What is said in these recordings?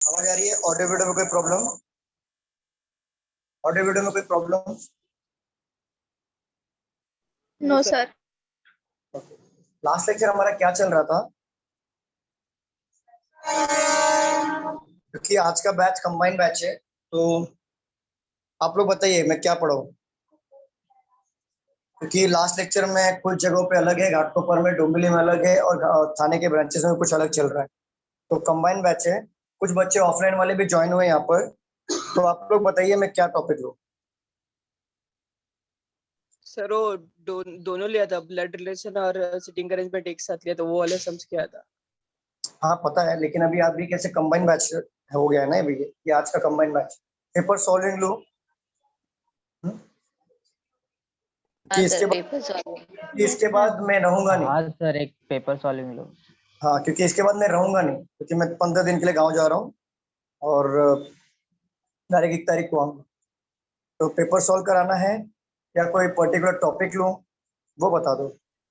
आवाज आ रही है? ऑडियो वीडियो में कोई प्रॉब्लम? ऑडियो वीडियो में कोई problem? No sir. Last lecture हमारा क्या चल रहा था? क्योंकि आज का बैच कंबाइन बैच है, तो आप लोग बताइए मैं क्या पढ़ाऊँ। क्योंकि लास्ट लेक्चर में कुछ जगहों पे अलग है, घाटकोपर में, डोंबिवली में अलग है, और थाने के ब्रांचेस में कुछ अलग चल रहा है। तो कंबाइन बैच है, कुछ बच्चे ऑफलाइन वाले भी ज्वाइन हुए यहाँ पर। तो आप लोग बताइए मैं क्या टॉपिक लूँ। सर वो दोनों लिया था, ब्लड रिलेशन और सिटिंग अरेंजमेंट एक साथ लिया, तो वो वाला समझ के आया था। हाँ पता है, लेकिन अभी आप भी कैसे कंबाइन बैच हो गया है ना, अभी ये आज का कंबाइन बैच। पेपर सॉल्विंग लो कि इसके बाद मैं रहूंगा नहीं। हाँ सर, एक पेपर सॉल्विंग लो। हाँ, क्योंकि इसके बाद मैं रहूंगा नहीं, क्योंकि मैं 15 दिन के लिए गांव जा रहा हूँ और डायरेक्ट 1 तारीख को आऊंगा। तो पेपर सॉल्व कराना है या कोई पर्टिकुलर टॉपिक लूँ, वो बता दो।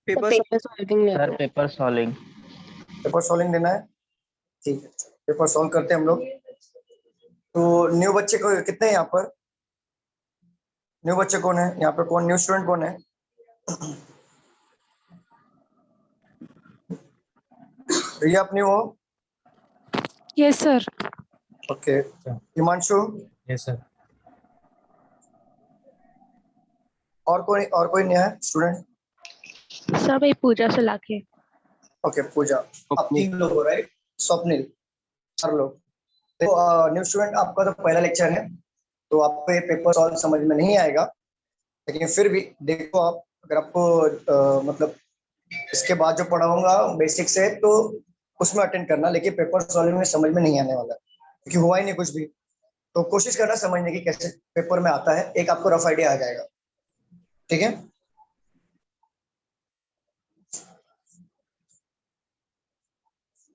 Paper solving sir paper solving. Paper solving देना है, ठीक है। पेपर सॉल्व करते हैं हम लोग। तो न्यू बच्चे को कितने हैं यहाँ पर? न्यू बच्चे कौन है यहाँ पर? कौन न्यू स्टूडेंट कौन है? रिया आप न्यू हो? Yes sir. Okay. Himanshu? Yes sir. और कोई नया है स्टूडेंट? सब एक पूजा से लाके। ओके पूजा, आप 3 लोग हो, राइट? स्वप्निल, 4 लोग। देखो न्यू स्टूडेंट, आपका तो पहला लेक्चर है, तो आपको ये पेपर सॉल्व समझ में नहीं आएगा, लेकिन फिर भी देखो आप, अगर आपको मतलब इसके बाद जो पढ़ाऊंगा बेसिक से, तो उसमें अटेंड करना, लेकिन पेपर सॉल्विंग में समझ में नहीं आने वाला, क्योंकि हुआ ही नहीं कुछ भी। तो कोशिश करना समझने की कैसे पेपर में आता है, एक आपको रफ आइडिया आ जाएगा, ठीक है?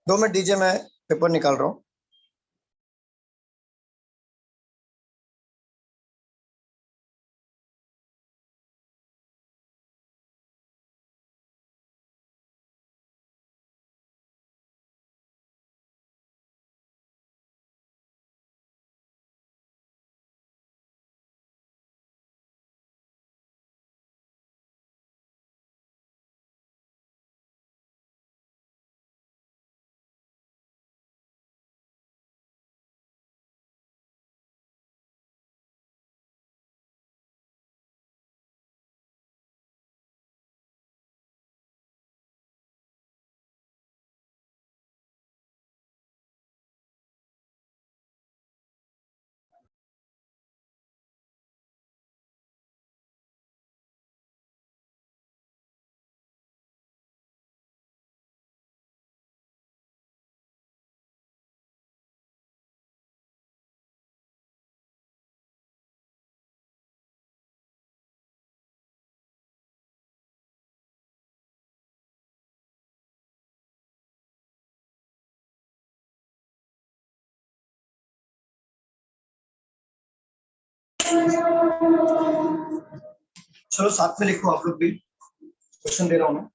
दो मिनट दीजिए, मैं पेपर निकाल रहा हूँ। चलो साथ में लिखो आप लोग भी, क्वेश्चन दे रहा हूँ मैं।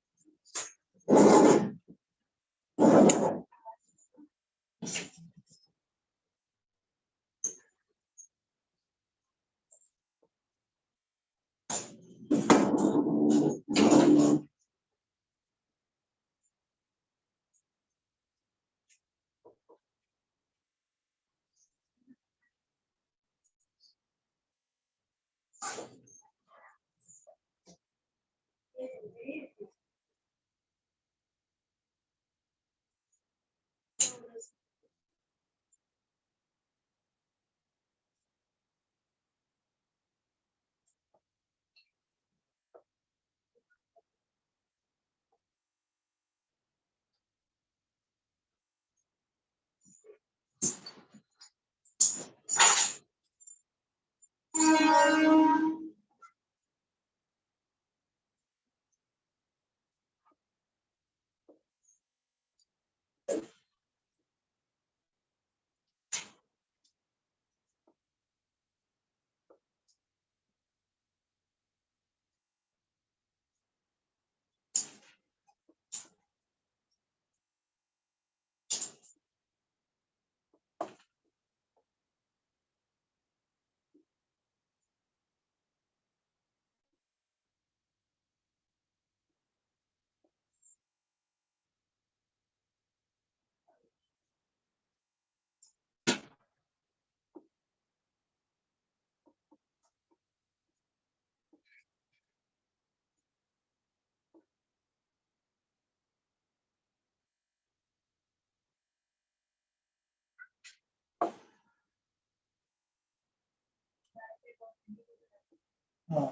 हाँ,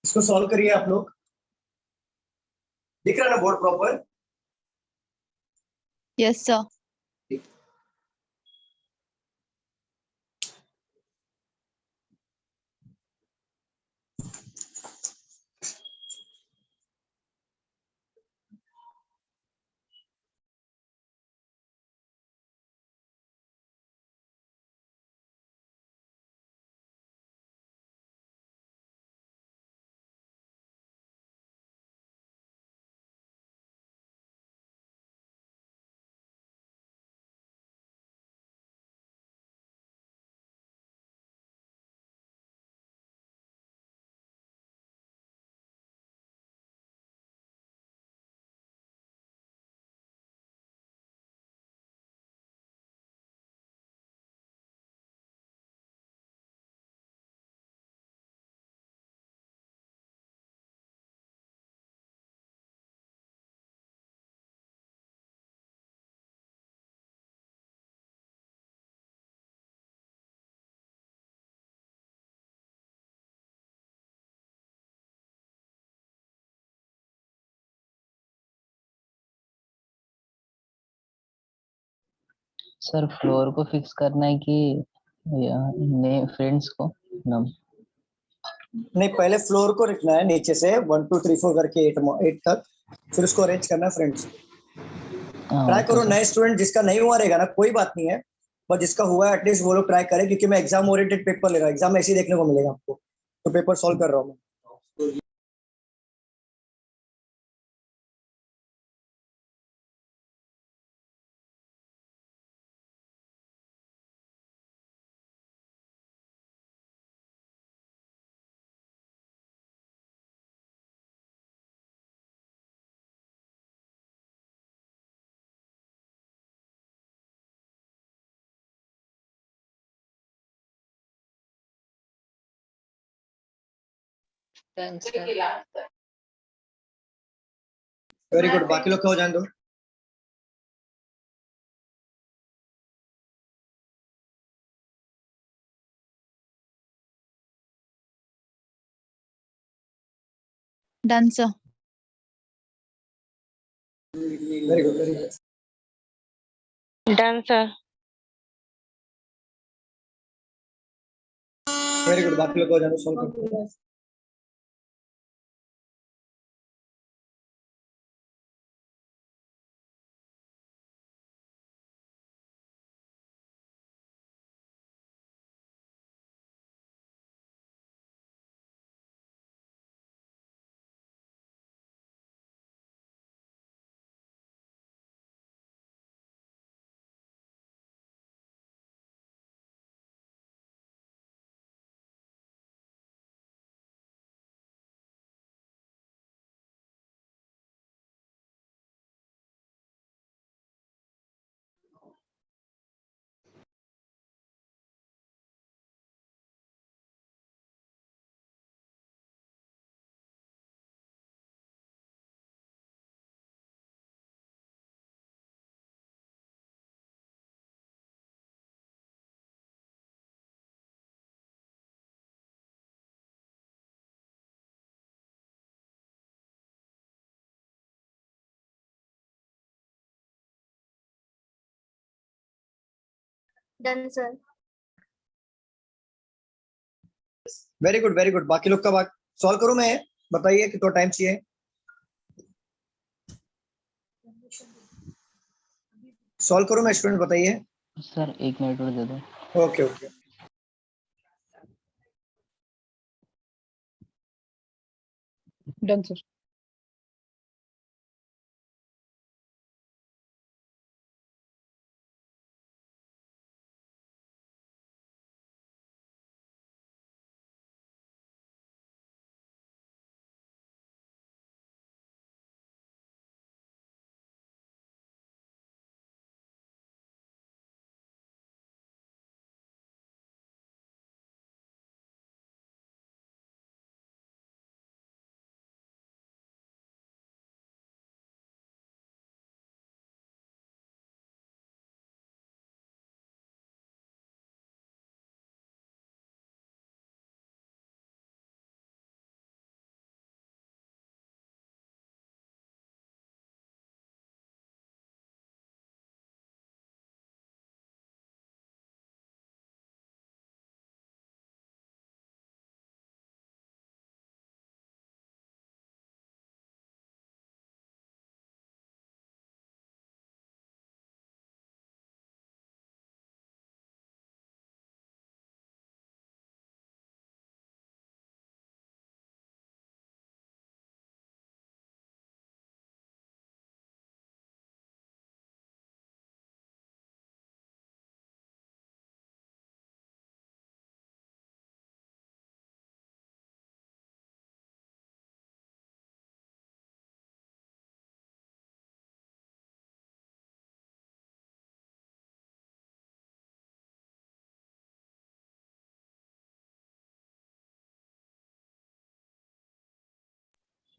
इसको सॉल्व करिए आप लोग। दिख रहा है ना board proper? Yes, sir. Sir floor को फिक्स करना है कि ने फ्रेंड्स को नम नहीं, पहले फ्लोर को लिखना है नीचे से 1 2 3 4 करके 8 तक, फिर उसको अरेंज करना है फ्रेंड्स। ट्राई ओके करो, सर। नए स्टूडेंट जिसका नहीं हुआ रहेगा ना कोई बात नहीं है, पर जिसका हुआ है एटलीस्ट वो लोग ट्राई करें, क्योंकि मैं एग्जाम ओरिएंटेड पेपर ले रहा हूँ, एग्जाम में ऐसे ही देखने को मिलेगा आपको, तो पेपर सॉल्व कर रहा हूँ मैं। वेरी गुड, बाकी लोग का हो जाने दो। Done, sir. Very good, very good, Done, sir. Very good, बाकी लोग का हो जाने दो, सॉल्व करो। Done, sir. Very good, very good, बाकी लोग का सॉल्व करूं मैं? बताइए कितना टाइम चाहिए। सॉल्व करूं मैं स्टूडेंट, बताइए। सर 1 मिनट और दे दो। Okay okay. Done, sir.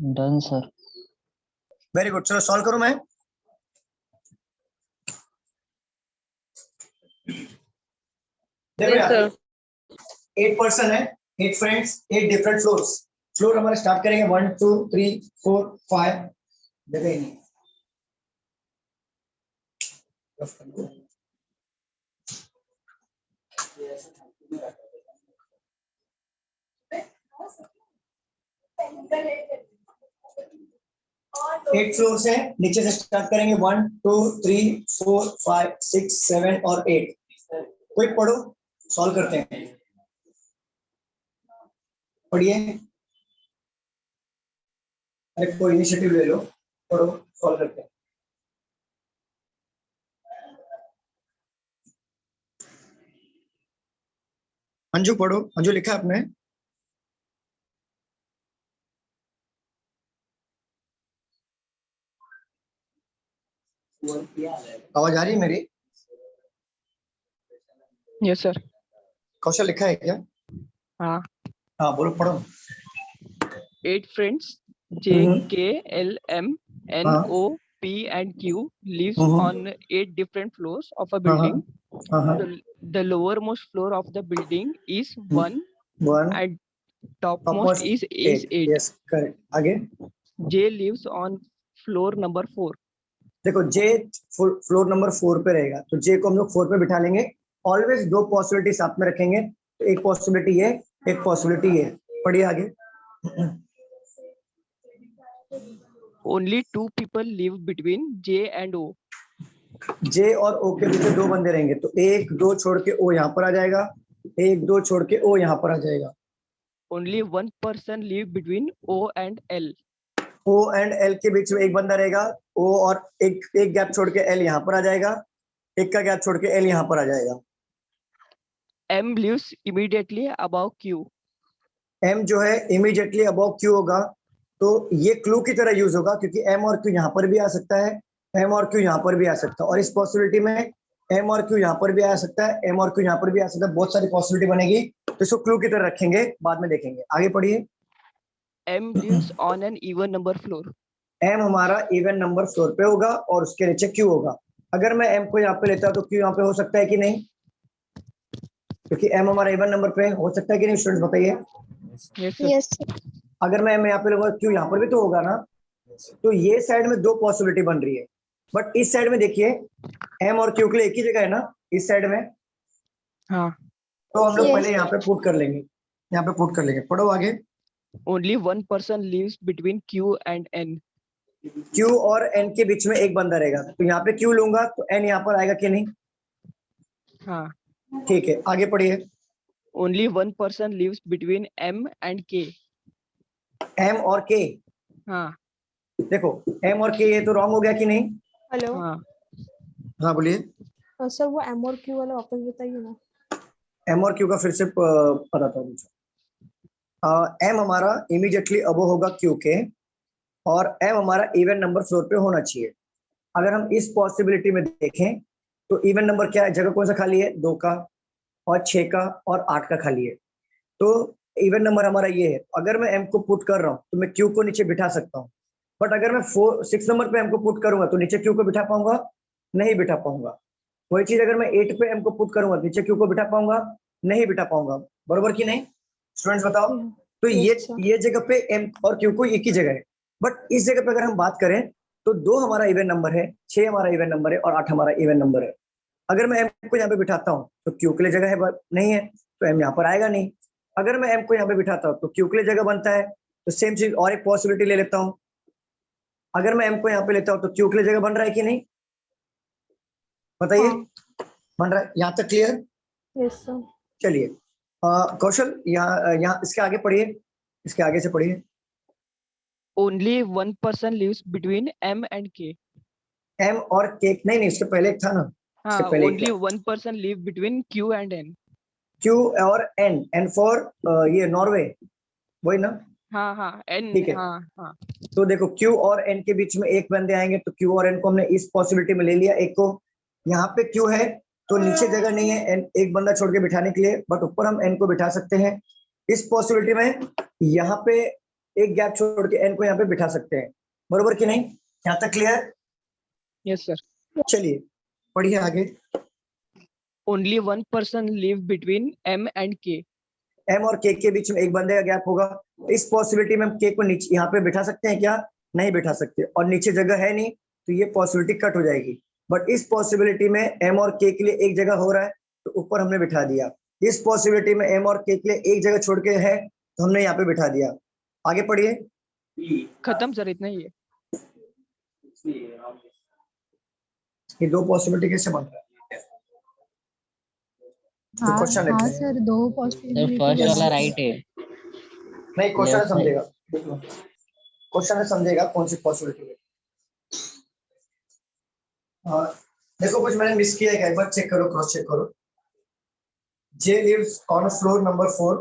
Done sir. Very good, चलो सॉल्व करूं मैं। देखो Yes, यार, sir. 8 पर्सन है, 8 फ्रेंड्स, 8 डिफरेंट फ्लोर्स। फ्लोर हमारे स्टार्ट करेंगे 1 2 3 4 5। देखो ही नहीं। एट फ्लोर्स है, नीचे से स्टार्ट करेंगे 1 2 3 4 5 6 7 और 8। कोई पढ़ो, सॉल्व करते हैं। पढ़िए, अरे कोई इनिशिएटिव ले लो, पढ़ो, सॉल्व करते हैं। अंजू पढ़ो, अंजू लिखा आपने? आवाज आ रही है मेरी? Yes, sir. कौशल लिखा है क्या? हाँ. हाँ बोलो, पढ़ो। 8 friends J, Mhm. K, L, M, N, हाँ। O, P, and Q lives Mhm. on 8 different floors of a हाँ, building. हाँ, हाँ। The lowermost floor of the building is 1 1 and topmost topmost is 8, 8. Yes correct. आगे J lives on floor number 4. देखो, जे floor number 4 पे रहेगा, तो जे को हम लोग 4 पे बिठा लेंगे। ऑलवेज दो पॉसिबिलिटी साथ में रखेंगे, तो एक पॉसिबिलिटी ये, एक पॉसिबिलिटी ये। पढ़िए आगे। Only 2 people live between J and O. जे और ओ के बीच में 2 बंदे रहेंगे, तो 1 2 छोड़ के ओ यहाँ पर आ जाएगा, 1 2 छोड़ के ओ यहाँ पर आ जाएगा। Only 1 person live between O and L. O and L के बीच में एक बंदा रहेगा, ओ और एक गैप छोड़ के एल यहाँ पर आ जाएगा, एक का गैप छोड़ के एल यहाँ पर आ जाएगा। M lives immediately above Q. M जो है इमीडिएटली अबव क्यू होगा, तो ये क्लू की तरह यूज होगा, क्योंकि एम और क्यू यहाँ पर भी आ सकता है, एम और क्यू यहाँ पर भी आ सकता है, और इस पॉसिबिलिटी में एम और क्यू यहाँ पर भी आ सकता है, एम और क्यू यहाँ पर भी आ सकता है, बहुत सारी पॉसिबिलिटी बनेगी, तो इसको क्लू की तरह रखेंगे, बाद में देखेंगे। आगे पढ़िए। M lives on an even number floor. M हमारा इवन नंबर फ्लोर पे होगा और उसके नीचे क्यू होगा। अगर मैं एम को यहाँ पे लेता तो क्यू यहाँ पे हो सकता है कि नहीं? क्योंकि एम हमारा इवन नंबर पे हो सकता है कि नहीं, स्टूडेंट्स बताइए। Yes, sir. Yes. अगर मैं एम यहाँ पे लूंगा, क्यू यहाँ पर भी तो होगा ना। तो ये साइड में 2 पॉसिबिलिटी बन रही है, बट इस साइड में देखिए एम और क्यू के लिए एक ही जगह है ना, इस साइड में। हाँ. तो हम लोग Yes. पहले यहाँ पे पुट कर लेंगे, यहाँ पे पुट कर लेंगे। पढ़ो आगे। Only 1 person lives between Q and N. Q और एन के बीच में एक बंदा रहेगा, तो यहाँ पे क्यू लूंगा तो एन यहाँ पर आएगा कि नहीं? हाँ. ठीक है, आगे पढ़िए। Only 1 person lives between M and K. M और के, हाँ. देखो एम और के ये तो रॉन्ग हो गया कि नहीं? हेलो हाँ. हाँ बोलिए। सर, वो एम और क्यू वाला वापस बताइए ना। एम और क्यू का फिर से पता था मुझे। एम हमारा इमीडिएटली अबो होगा क्यू के, और एम हमारा इवन नंबर फ्लोर पे होना चाहिए। अगर हम इस पॉसिबिलिटी में देखें तो इवन नंबर क्या है, जगह कौन सा खाली है? 2 का और 6 का और 8 का खाली है, तो इवन नंबर हमारा ये है। अगर मैं एम को पुट कर रहा हूँ तो मैं क्यू को नीचे बिठा सकता हूँ, बट अगर मैं 6 नंबर पे एम को पुट करूंगा तो नीचे क्यू को बिठा पाऊंगा? नहीं बिठा पाऊंगा। वही चीज अगर मैं 8 पे एम को पुट करूंगा नीचे क्यू को बिठा पाऊंगा? नहीं बिठा पाऊंगा। बरोबर कि नहीं स्टूडेंट्स, बताओ। तो Yes, sir. ये जगह पे एम और क्यू को एक ही जगह है, बट इस जगह पे अगर हम बात करें तो 2 हमारा इवन नंबर है, 6 हमारा इवन नंबर है और 8 हमारा इवन नंबर है। अगर मैं एम को यहाँ पे बिठाता हूँ तो क्यू के लिए जगह है नहीं है, तो एम यहाँ पर आएगा नहीं। अगर मैं एम को यहाँ पे बिठाता हूँ तो क्यू के लिए जगह बनता है, तो सेम चीज और एक पॉसिबिलिटी ले लेता हूँ। अगर मैं एम को यहाँ पे लेता हूँ तो क्यू के लिए जगह बन रहा है कि नहीं, बताइए। हाँ. बन रहा है, यहाँ तक क्लियर? Yes sir. चलिए कौशल यहाँ इसके आगे पढ़िए, इसके आगे से पढ़िए। Only 1 person lives between M and K. M और के नहीं, इसके पहले एक था ना, इसके हाँ. पहले एक Only था। 1 person live between Q and N. Q और एन, एन फॉर ये नॉर्वे, वही ना? हाँ. हाँ. N. ठीक है। हाँ. हाँ. तो देखो क्यू और एन के बीच में एक बंदे आएंगे, तो क्यू और एन को हमने इस पॉसिबिलिटी में ले लिया एक को। यहाँ पे क्यू है तो नीचे जगह नहीं है एन एक बंदा छोड़ के बिठाने के लिए, बट ऊपर हम एन को बिठा सकते हैं। इस पॉसिबिलिटी में यहाँ पे एक गैप छोड़ के n को यहाँ पे बिठा सकते हैं, बरोबर कि नहीं? यहाँ तक क्लियर? Yes, sir. चलिए पढ़िए आगे। Only one person live between M and K. m और k के बीच में एक बंदे का गैप होगा। इस पॉसिबिलिटी में हम k को नीचे यहाँ पे बिठा सकते हैं क्या? नहीं बिठा सकते, और नीचे जगह है नहीं, तो ये पॉसिबिलिटी कट हो जाएगी। बट इस पॉसिबिलिटी में m और k के लिए एक जगह हो रहा है, तो ऊपर हमने बिठा दिया। इस पॉसिबिलिटी में m और k के लिए एक जगह छोड़ के है, तो हमने यहाँ पे बिठा दिया। आगे पढ़िए। खत्म सर, इतना ही है। ये दो पॉसिबिलिटी कैसे बन रहा है? हाँ क्वेश्चन लिख हाँ रहे हैं। सर, दो सर पॉसिबिलिटी फर्स्ट वाला Yes. राइट है। नहीं, क्वेश्चन Yes, समझेगा, क्वेश्चन समझेगा कौन सी पॉसिबिलिटी है। हाँ, देखो कुछ मैंने मिस किया है, एक बार चेक करो, क्रॉस चेक करो। J lives on floor number 4.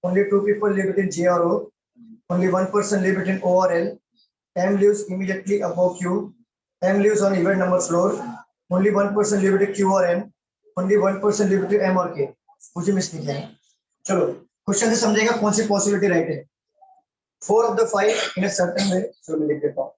Only 2 people live between J or O. Only 1 person live between O or L. M lives immediately above Q. M lives on even number floor. Only 1 person live between Q or M. Only 1 person live between M or K. कुछ miss नहीं किया है। चलो question से समझेगा कौन सी possibility right है। 4 of the 5 in a certain way, चलो मैं लिख देता हूँ।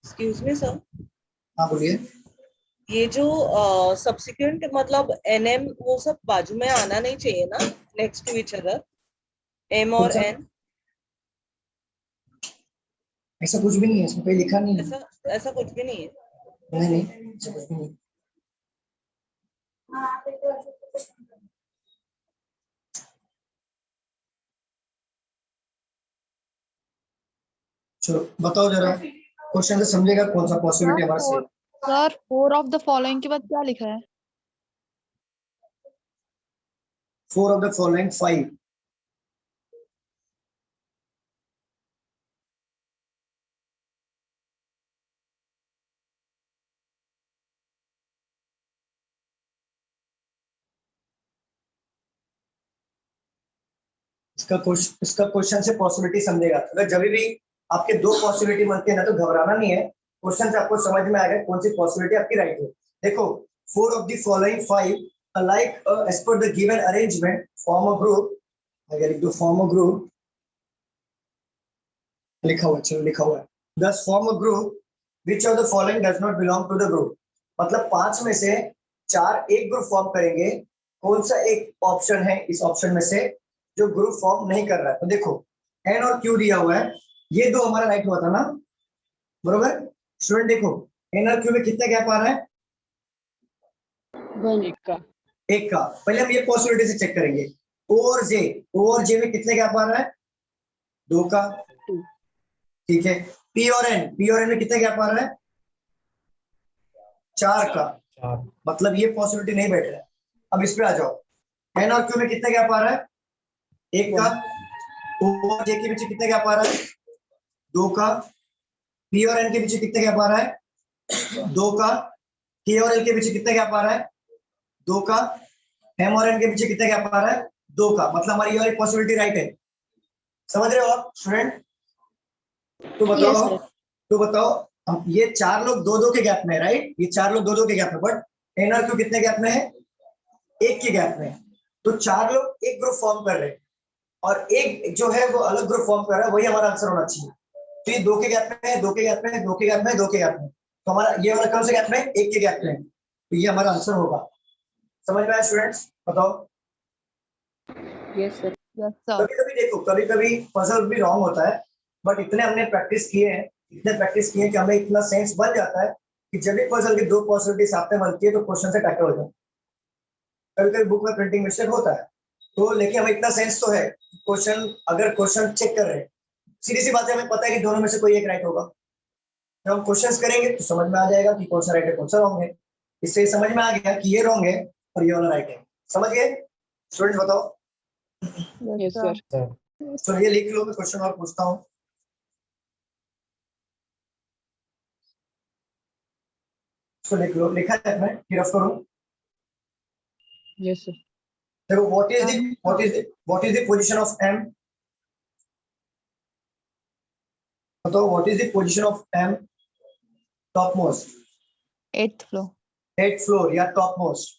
एक्सक्यूज मी सर, हाँ बोलिए। ये जो सब्सिक्वेंट मतलब एनएम वो सब बाजू में आना नहीं चाहिए ना, next to each other, M और कौन सा? एन। ऐसा कुछ भी नहीं है, इसमें कहीं लिखा नहीं है। ऐसा ऐसा कुछ भी नहीं है। नहीं नहीं, ऐसा कुछ भी नहीं। चलो बताओ जरा, क्वेश्चन से समझेगा कौन सा पॉसिबिलिटी हमारा सही है। सर 4 ऑफ द फॉलोइंग के बाद क्या लिखा है? 4 of the following 5. इसका क्वेश्चन से पॉसिबिलिटी समझेगा। अगर जब भी आपके दो पॉसिबिलिटी बनती है ना, तो घबराना नहीं है, क्वेश्चन से आपको समझ में आएगा कौन सी पॉसिबिलिटी आपकी राइट है। देखो 4 of the following 5 alike as per the given arrangement form a group। अगर लिख दो form a group, लिखा हुआ, चलो लिखा हुआ है। Thus form a group which of the following does not belong to the group। मतलब 5 में से 4 एक ग्रुप फॉर्म करेंगे, कौन सा एक ऑप्शन है इस ऑप्शन में से जो ग्रुप फॉर्म नहीं कर रहा है? तो देखो एन और क्यू दिया हुआ है, ये दो हमारा राइट हुआ था ना, बरोबर? स्टूडेंट देखो एन और क्यू में कितना गैप आ रहा है? एक का। एक का। पहले हम ये पॉसिबिलिटी से चेक करेंगे। ओ और जे में कितने गैप आ रहा है? 2 का। ठीक है। पी और एन में कितने गैप आ रहा है? 4 का। मतलब ये पॉसिबिलिटी नहीं बैठ रहा है। अब इस पे आ जाओ, एन और क्यू में कितने गैप आ रहा है? 1 का। ओ और जे के पीछे कितने गैप आ रहा है? 2 का। पी और एन के पीछे कितने गैप आ रहा है? 2 का। के और एल के पीछे कितने गैप आ रहा है? 2 का। एम और एन के पीछे कितने गैप आ रहा है? 2 का। मतलब हमारी ये वाली पॉसिबिलिटी राइट है। समझ रहे हो आप स्टूडेंट? तो बताओ तो बताओ, हम ये 4 लोग 2-2 के गैप में, राइट? ये 4 लोग 2-2 के गैप में, बट एन और क्यू कितने गैप में है? 1 के गैप में। तो 4 लोग एक ग्रुप फॉर्म कर रहे हैं और एक जो है वो अलग ग्रुप फॉर्म कर रहा है, वही हमारा आंसर होना चाहिए। तो ये 2 के गैप में है, 2 के गैप में है, 2 के गैप में है, 2 के गैप में। तो हमारा ये वाला कौन से गैप में? 1 के गैप में। तो ये हमारा आंसर होगा। समझ में आया स्टूडेंट्स? बताओ। Yes sir. Yes sir. कभी कभी देखो, कभी कभी पजल भी रॉन्ग होता है, बट इतने हमने प्रैक्टिस किए हैं, कि हमें इतना सेंस बन जाता है कि जब भी पजल की दो पॉसिबिलिटी साथ में बनती है तो क्वेश्चन से टैकल हो जाए। कभी कभी बुक में प्रिंटिंग मिस्टेक होता है, तो लेकिन हमें इतना सेंस तो है, क्वेश्चन अगर क्वेश्चन चेक कर रहे हैं, सीधी सी बात है, हमें पता है कि दोनों में से कोई एक राइट होगा। जब हम क्वेश्चन करेंगे तो समझ में आ जाएगा कि कौन सा राइट है कौन सा रॉन्ग है। इससे समझ में आ गया कि ये रॉन्ग है और ये वाला राइट है। समझ गए स्टूडेंट्स? बताओ। Yes sir. तो ये लिख लो, मैं क्वेश्चन और पूछता हूँ। इसको लिख लो, लिखा है मैं, रफ करो। Yes, sir. देखो what is the position of M? बताओ what is the position of M? Topmost, 8th floor. 8th floor या topmost.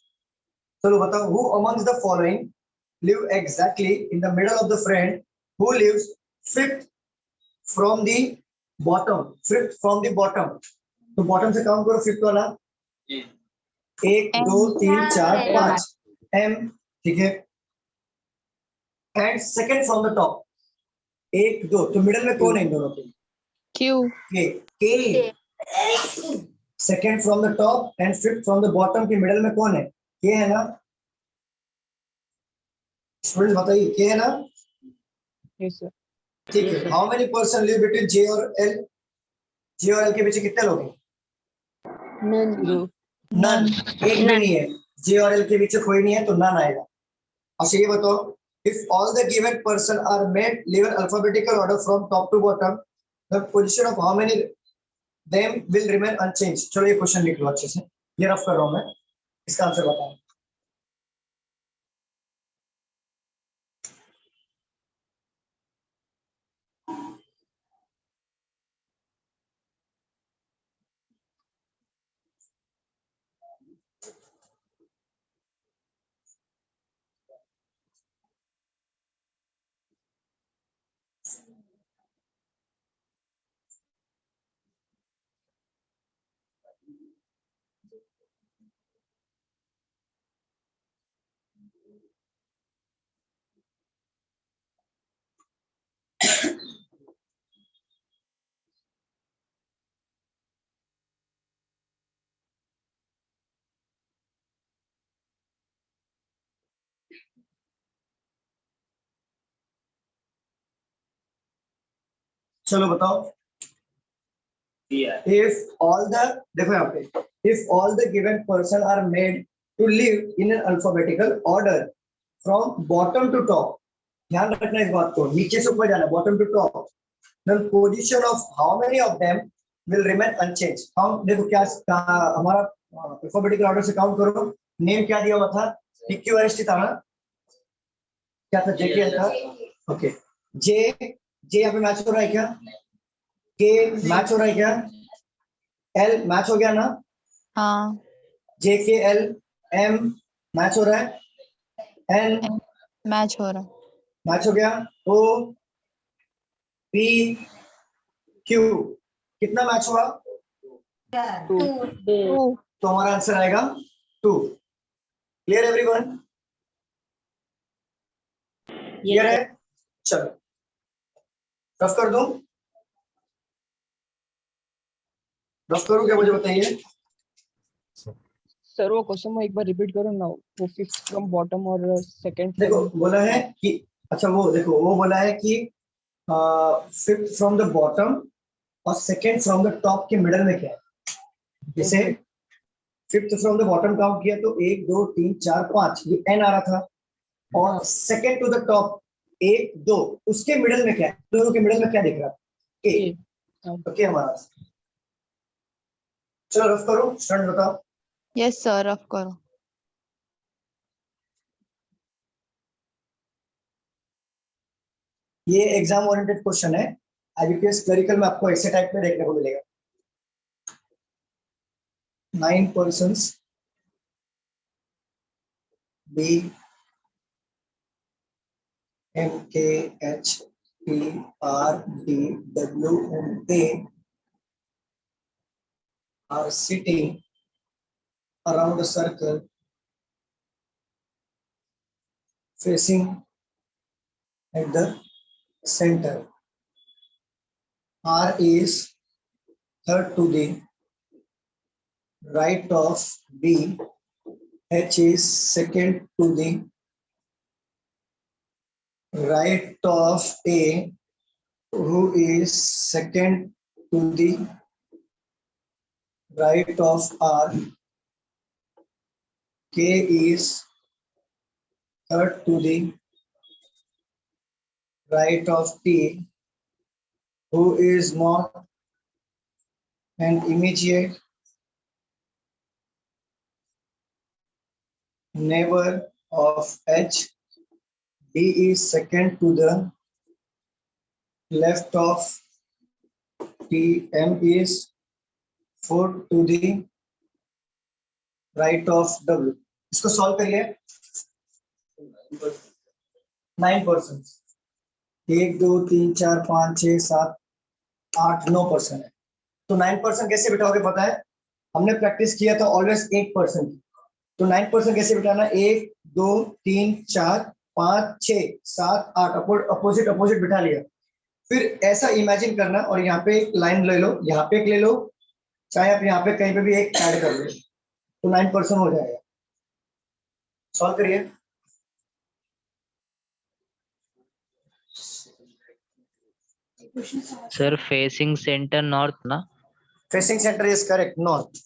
चलो बताओ who amongst the following live exactly in the middle of the friend who lives fifth from the bottom, fifth from the bottom. तो bottom से count करो fifth वाला, 1 2 3 4 5 M, ठीक है। And second from the top, 1 2, तो middle में कौन है इन दोनों के? Q. के second from the top and fifth from the bottom के मिडिल में कौन है? के है ना स्टूडेंट, बताइए के है ना? Yes, sir. ठीक है। How many person live between J और एल? जे और एल के बीच कितने लोग हैं? Zero. नन, एक भी नहीं है। जे और एल के बीच कोई नहीं है तो नन आएगा। अच्छा ये बताओ, if all the given person are made live in alphabetical order from top to bottom, the position of how many them will remain unchanged? चलो ये क्वेश्चन लिख लो अच्छे से, ये रफ कर रहा हूं मैं, इसका आंसर बताओ। चलो बताओ, if all the, देखो यहाँ पे, if all the given person are made to live in an alphabetical order from bottom to top, ध्यान रखना इस बात को, नीचे से ऊपर जाना, bottom to top, then position of how many of them will remain unchanged. हम देखो क्या हमारा alphabetical order से काउंट करो, नेम क्या दिया हुआ था? PQRST था ना, क्या था? JKL था। ओके, जे यहाँ पे मैच हो रहा है क्या? के मैच हो रहा है क्या? एल मैच हो गया ना? हाँ। JKL M मैच हो रहा है, N मैच हो रहा है। मैच हो गया, O P Q कितना मैच हुआ? 2. तो हमारा आंसर आएगा 2। Clear everyone? क्लियर है? चलो रफ कर दूं, रफ करूं क्या, मुझे बताइए। सर वो क्वेश्चन में एक बार रिपीट करो ना, वो फिफ्थ फ्रॉम बॉटम और सेकंड देखो बोला है कि, अच्छा वो देखो वो बोला है कि फिफ्थ फ्रॉम द बॉटम और सेकंड फ्रॉम द टॉप के मिडल में क्या है? जैसे fifth from the bottom count किया तो 1 2 3 4 5, ये एन आ रहा था, और सेकंड टू द टॉप 1 2, उसके मिडल में क्या है? दोनों के मिडल में क्या दिख रहा है? ए। ओके हमारा, चलो रफ करो, स्टूडेंट बताओ। यस सर, रफ करो। ये एग्जाम ओरिएंटेड क्वेश्चन है, आईबीपीएस क्लरिकल में आपको ऐसे टाइप में देखने को मिलेगा। 9 persons B M K H P R D W and A are sitting around a circle facing at the center. R is third to the right of B, H is second to the right of A, who is second to the right of R, K is third to the right of T, who is not an immediate neighbor of H. D is second to the left of T. M is fourth to the right of W. इसको solve करिए. 9%. 1 2 3 4 5 6 7 8 9% है. तो 9% कैसे बिठाओगे पता है? हमने practice किया था ऑलवेज 8%. तो 9% कैसे बिठाना? 1 2 3 4 5 6 7 8 अपोजिट अपोजिट बिठा लिया. फिर ऐसा इमेजिन करना और यहाँ पे एक लाइन ले लो, यहाँ पे एक ले लो, चाहे आप यहाँ पे कहीं पे भी एक ऐड कर लो, तो 9% हो जाएगा. सॉल्व करिए. सर फेसिंग सेंटर नॉर्थ ना. Facing centre is correct, north.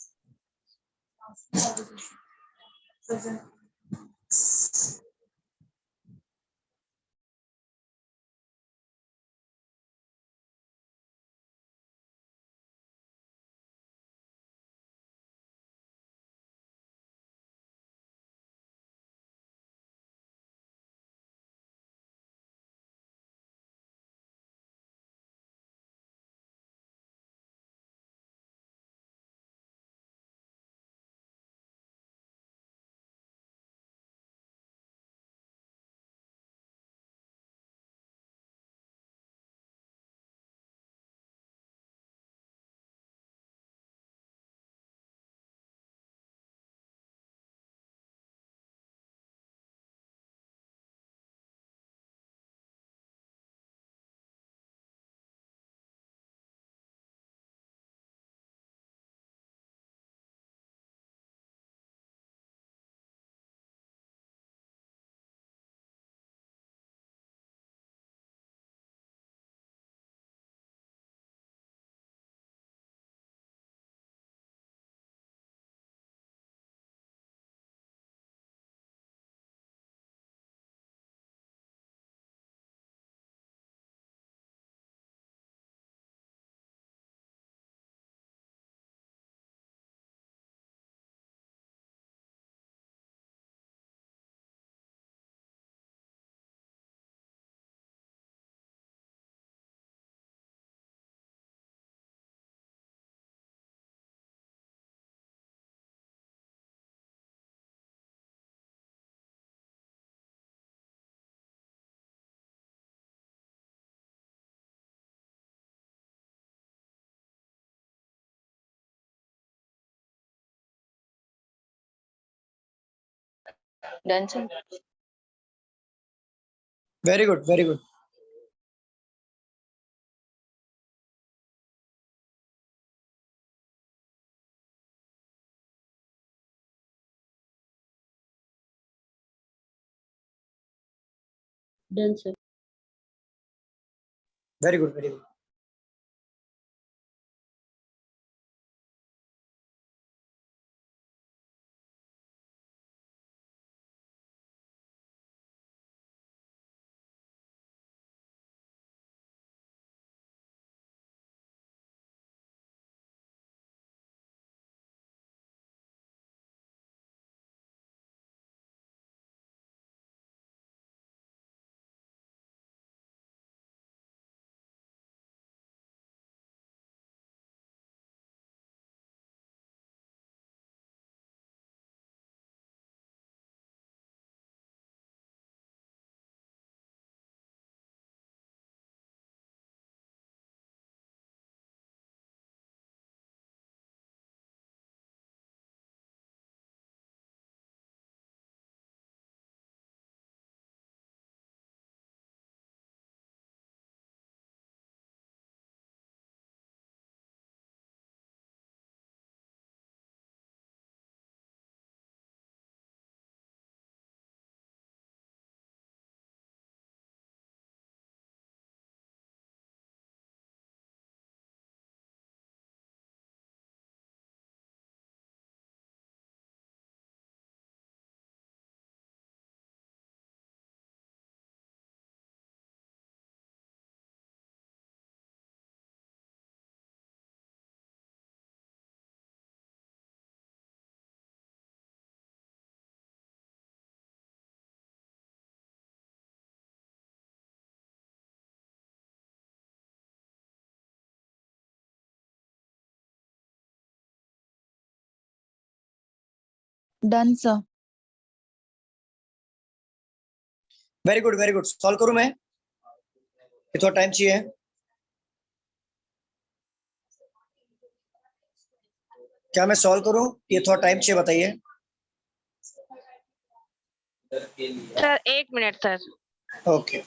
Done, sir. Very good, very good. Done, sir. Very good, very good. Done, sir. Very good very good. Solve करूं मैं? ये थोड़ा टाइम चाहिए। क्या मैं सॉल्व करूं? ये थोड़ा टाइम चाहिए, बताइए। Sir 1 minute sir. Okay.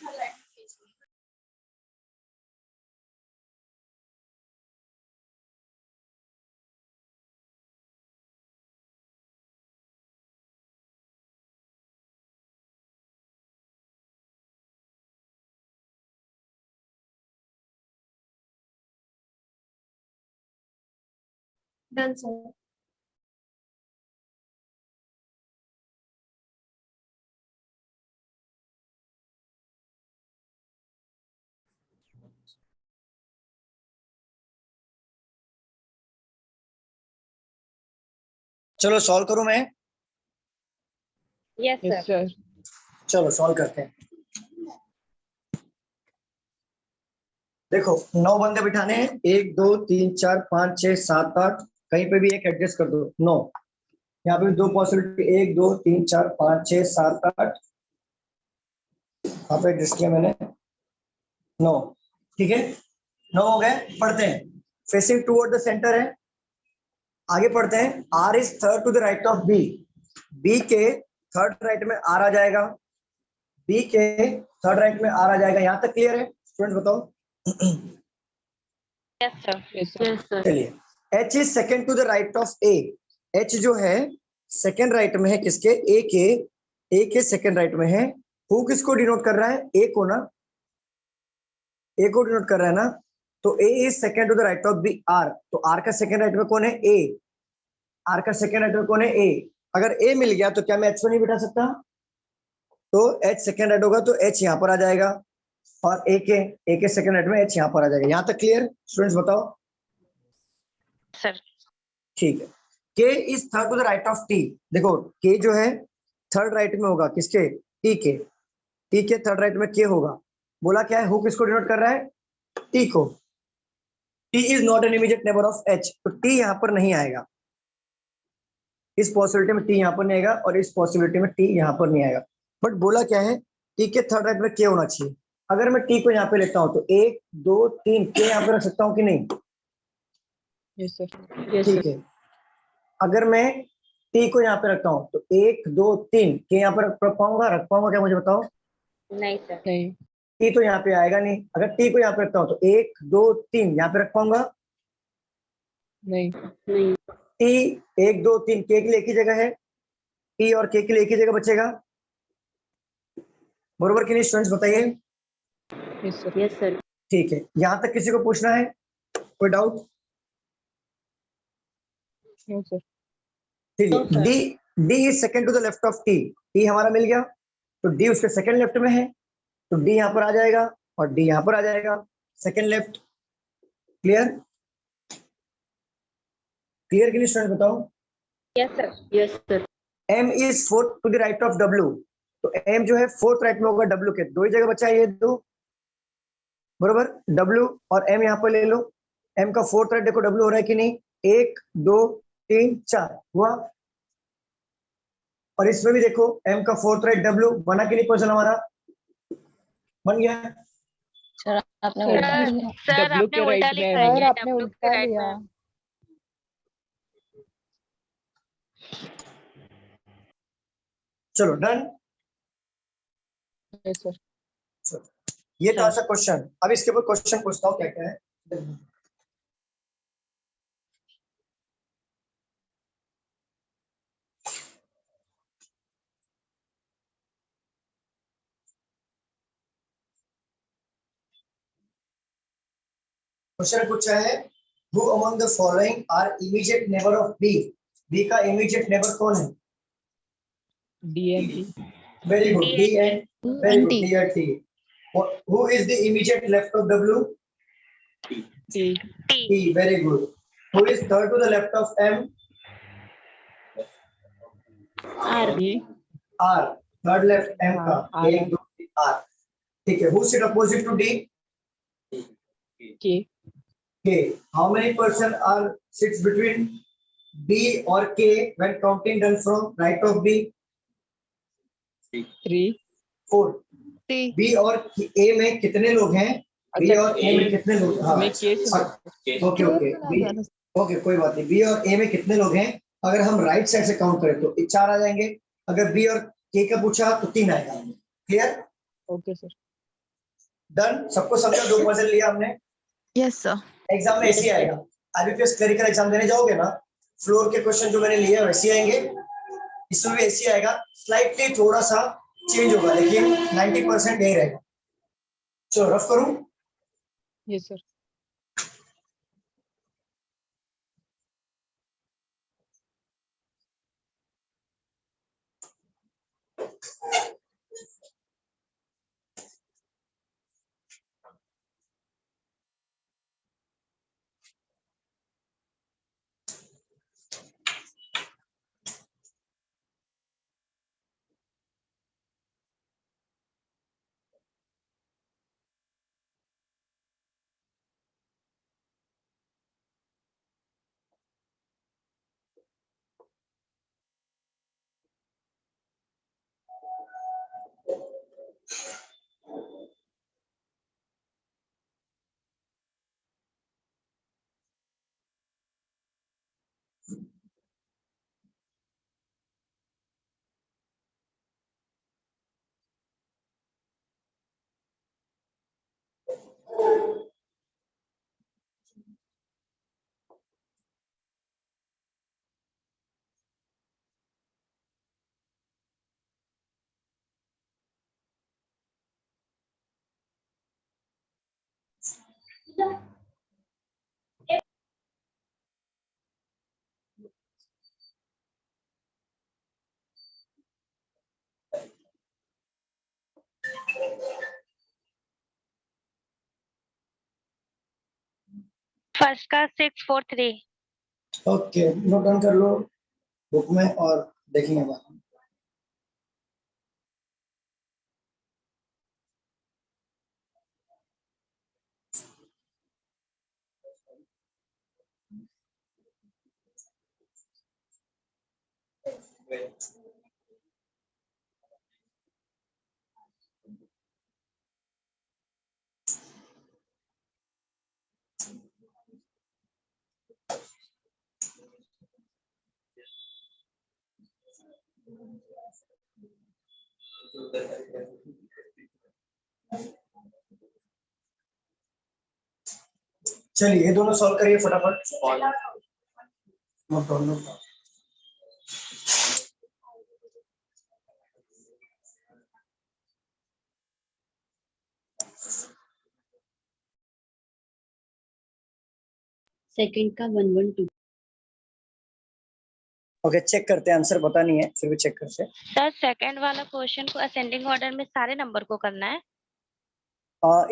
Done, sir. चलो सॉल्व करूं मैं? Yes sir. चलो सॉल्व करते हैं। देखो 9 बंदे बिठाने हैं, 1 2 3 4 5 6 7 8, कहीं पे भी एक एडजस्ट कर दो 9। यहाँ पे भी 2 पॉसिबिलिटी, 1 2 3 4 5 6 7 8, यहाँ पे एडजस्ट किया मैंने 9। ठीक है, 9 हो गए। पढ़ते हैं। फेसिंग टुवर्ड द सेंटर है। आगे पढ़ते हैं। R is third to the right of B. B के थर्ड राइट में आर आ जाएगा। बी के थर्ड राइट में आर आ जाएगा। यहाँ तक क्लियर है स्टूडेंट? बताओ। Yes sir. चलिए, H is second to the right of A. H जो है सेकेंड राइट में है किसके? ए के। ए के सेकेंड राइट में है। हु किसको डिनोट कर रहा है? ए को ना, ए को डिनोट कर रहा है ना। तो A is second to the right of B R. तो आर का सेकेंड राइट में कौन है? ए। आर का सेकेंड राइट में कौन है? ए। अगर ए मिल गया तो क्या मैं एच को नहीं बिठा सकता? तो एच सेकेंड राइट होगा तो एच यहाँ पर आ जाएगा, और ए के सेकेंड राइट में एच यहाँ पर आ जाएगा। यहाँ तक क्लियर स्टूडेंट्स? बताओ। सर ठीक है। K is third to the right of T. देखो के जो है थर्ड राइट में होगा किसके? टी के। टी के थर्ड राइट में के होगा। बोला क्या है? हु किसको डिनोट कर रहा है? टी को। T is not an immediate neighbour of H. तो टी यहाँ पर नहीं आएगा। इस पॉसिबिलिटी में टी यहाँ पर नहीं आएगा, और इस पॉसिबिलिटी में टी यहाँ पर नहीं आएगा। बट बोला क्या है? टी के थर्ड राइट में के होना चाहिए। अगर मैं टी को यहाँ पे लेता हूँ तो 1 2 3 के यहाँ पे रख सकता हूँ कि नहीं? Yes sir. ठीक है। अगर मैं टी को यहाँ पे रखता हूँ तो 1 2 3 के यहाँ पे रख पाऊंगा? रख पाऊंगा क्या? मुझे बताओ। नहीं सर। नहीं। टी तो यहाँ पे आएगा नहीं। अगर टी को यहाँ पे रखता हूँ तो 1 2 3 यहाँ पे रख पाऊंगा? नहीं। टी 1 2 3 के लिए एक ही जगह है। टी और के लिए एक ही जगह बचेगा। बरोबर कि नहीं स्टूडेंट्स? बताइए। Yes sir. ठीक है, यहाँ तक किसी को पूछना है? कोई डाउट? No sir. ठीक है। D D is second to the left of T. T हमारा मिल गया तो डी उसके सेकेंड लेफ्ट में है, तो डी यहाँ पर आ जाएगा और डी यहाँ पर आ जाएगा, सेकेंड लेफ्ट। क्लियर? क्लियर के लिए स्टूडेंट बताओ। Yes sir. M is fourth to the right of W. तो एम जो है फोर्थ राइट में होगा डब्ल्यू के। 2 ही जगह बचा है ये 2। बरोबर, डब्ल्यू और एम यहाँ पर ले लो। एम का फोर्थ राइट देखो डब्ल्यू हो रहा है कि नहीं? 1 2 3 4 हुआ। और इसमें भी देखो एम का फोर्थ राइट डब्ल्यू बना कि नहीं? क्वेश्चन हमारा बन गया। सर आपने सर, उल्टा लिया। सर W आपने के उल्टा right में लिखा है। है। सर आपने W के उल्टा right लिया। में। चलो डन। Yes sir. ये था सा क्वेश्चन। अब इसके ऊपर क्वेश्चन पूछता हूँ क्या क्या है। क्वेश्चन पूछा है, who among the following are immediate neighbor of B? B का immediate neighbor कौन है? D and T. Very good. D and very and good. T. D and T. Who is the immediate left of W? T. T. Very good. Who is third to the left of M? R। D. R. Third left M का R. 1 2 3 R. ठीक है. Who sit opposite to D? के। K. How many person are sits between B or K when counting done from right of B? 3. 4. Three. B और A में कितने लोग हैं? B अच्छा, और A में कितने लोग? हाँ मैं के सुन रहा हूँ। ओके ओके ओके कोई बात नहीं। B और A में कितने लोग हैं? अगर हम राइट साइड से काउंट करें तो 4 आ जाएंगे। अगर B और K का पूछा तो 3 आएगा। क्लियर? Okay sir. डन? सबको समझा? 2 क्वेश्चन लिया हमने। Yes, sir. एग्जाम में ऐसे ही आएगा। IBPS क्लरिकल एग्जाम देने जाओगे ना, फ्लोर के क्वेश्चन जो मैंने लिए वैसे ही आएंगे, इसमें भी ऐसे ही आएगा। स्लाइटली थोड़ा सा चेंज होगा लेकिन 90% यही रहेगा। चलो रफ करूं? Yes sir. फर्स्ट का 643। ओके नोट डाउन कर लो बुक में और देखेंगे बाद में। चलिए ये दोनों सॉल्व करिए फटाफट। Note down note down. Second का 112। ओके चेक करते हैं, आंसर पता नहीं है फिर भी चेक करते हैं। सर सेकंड वाला क्वेश्चन को असेंडिंग ऑर्डर में सारे नंबर को करना है।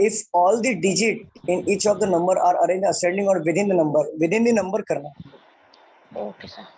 If all the digit in each of the number are arranged ascending or within the number करना। Okay sir.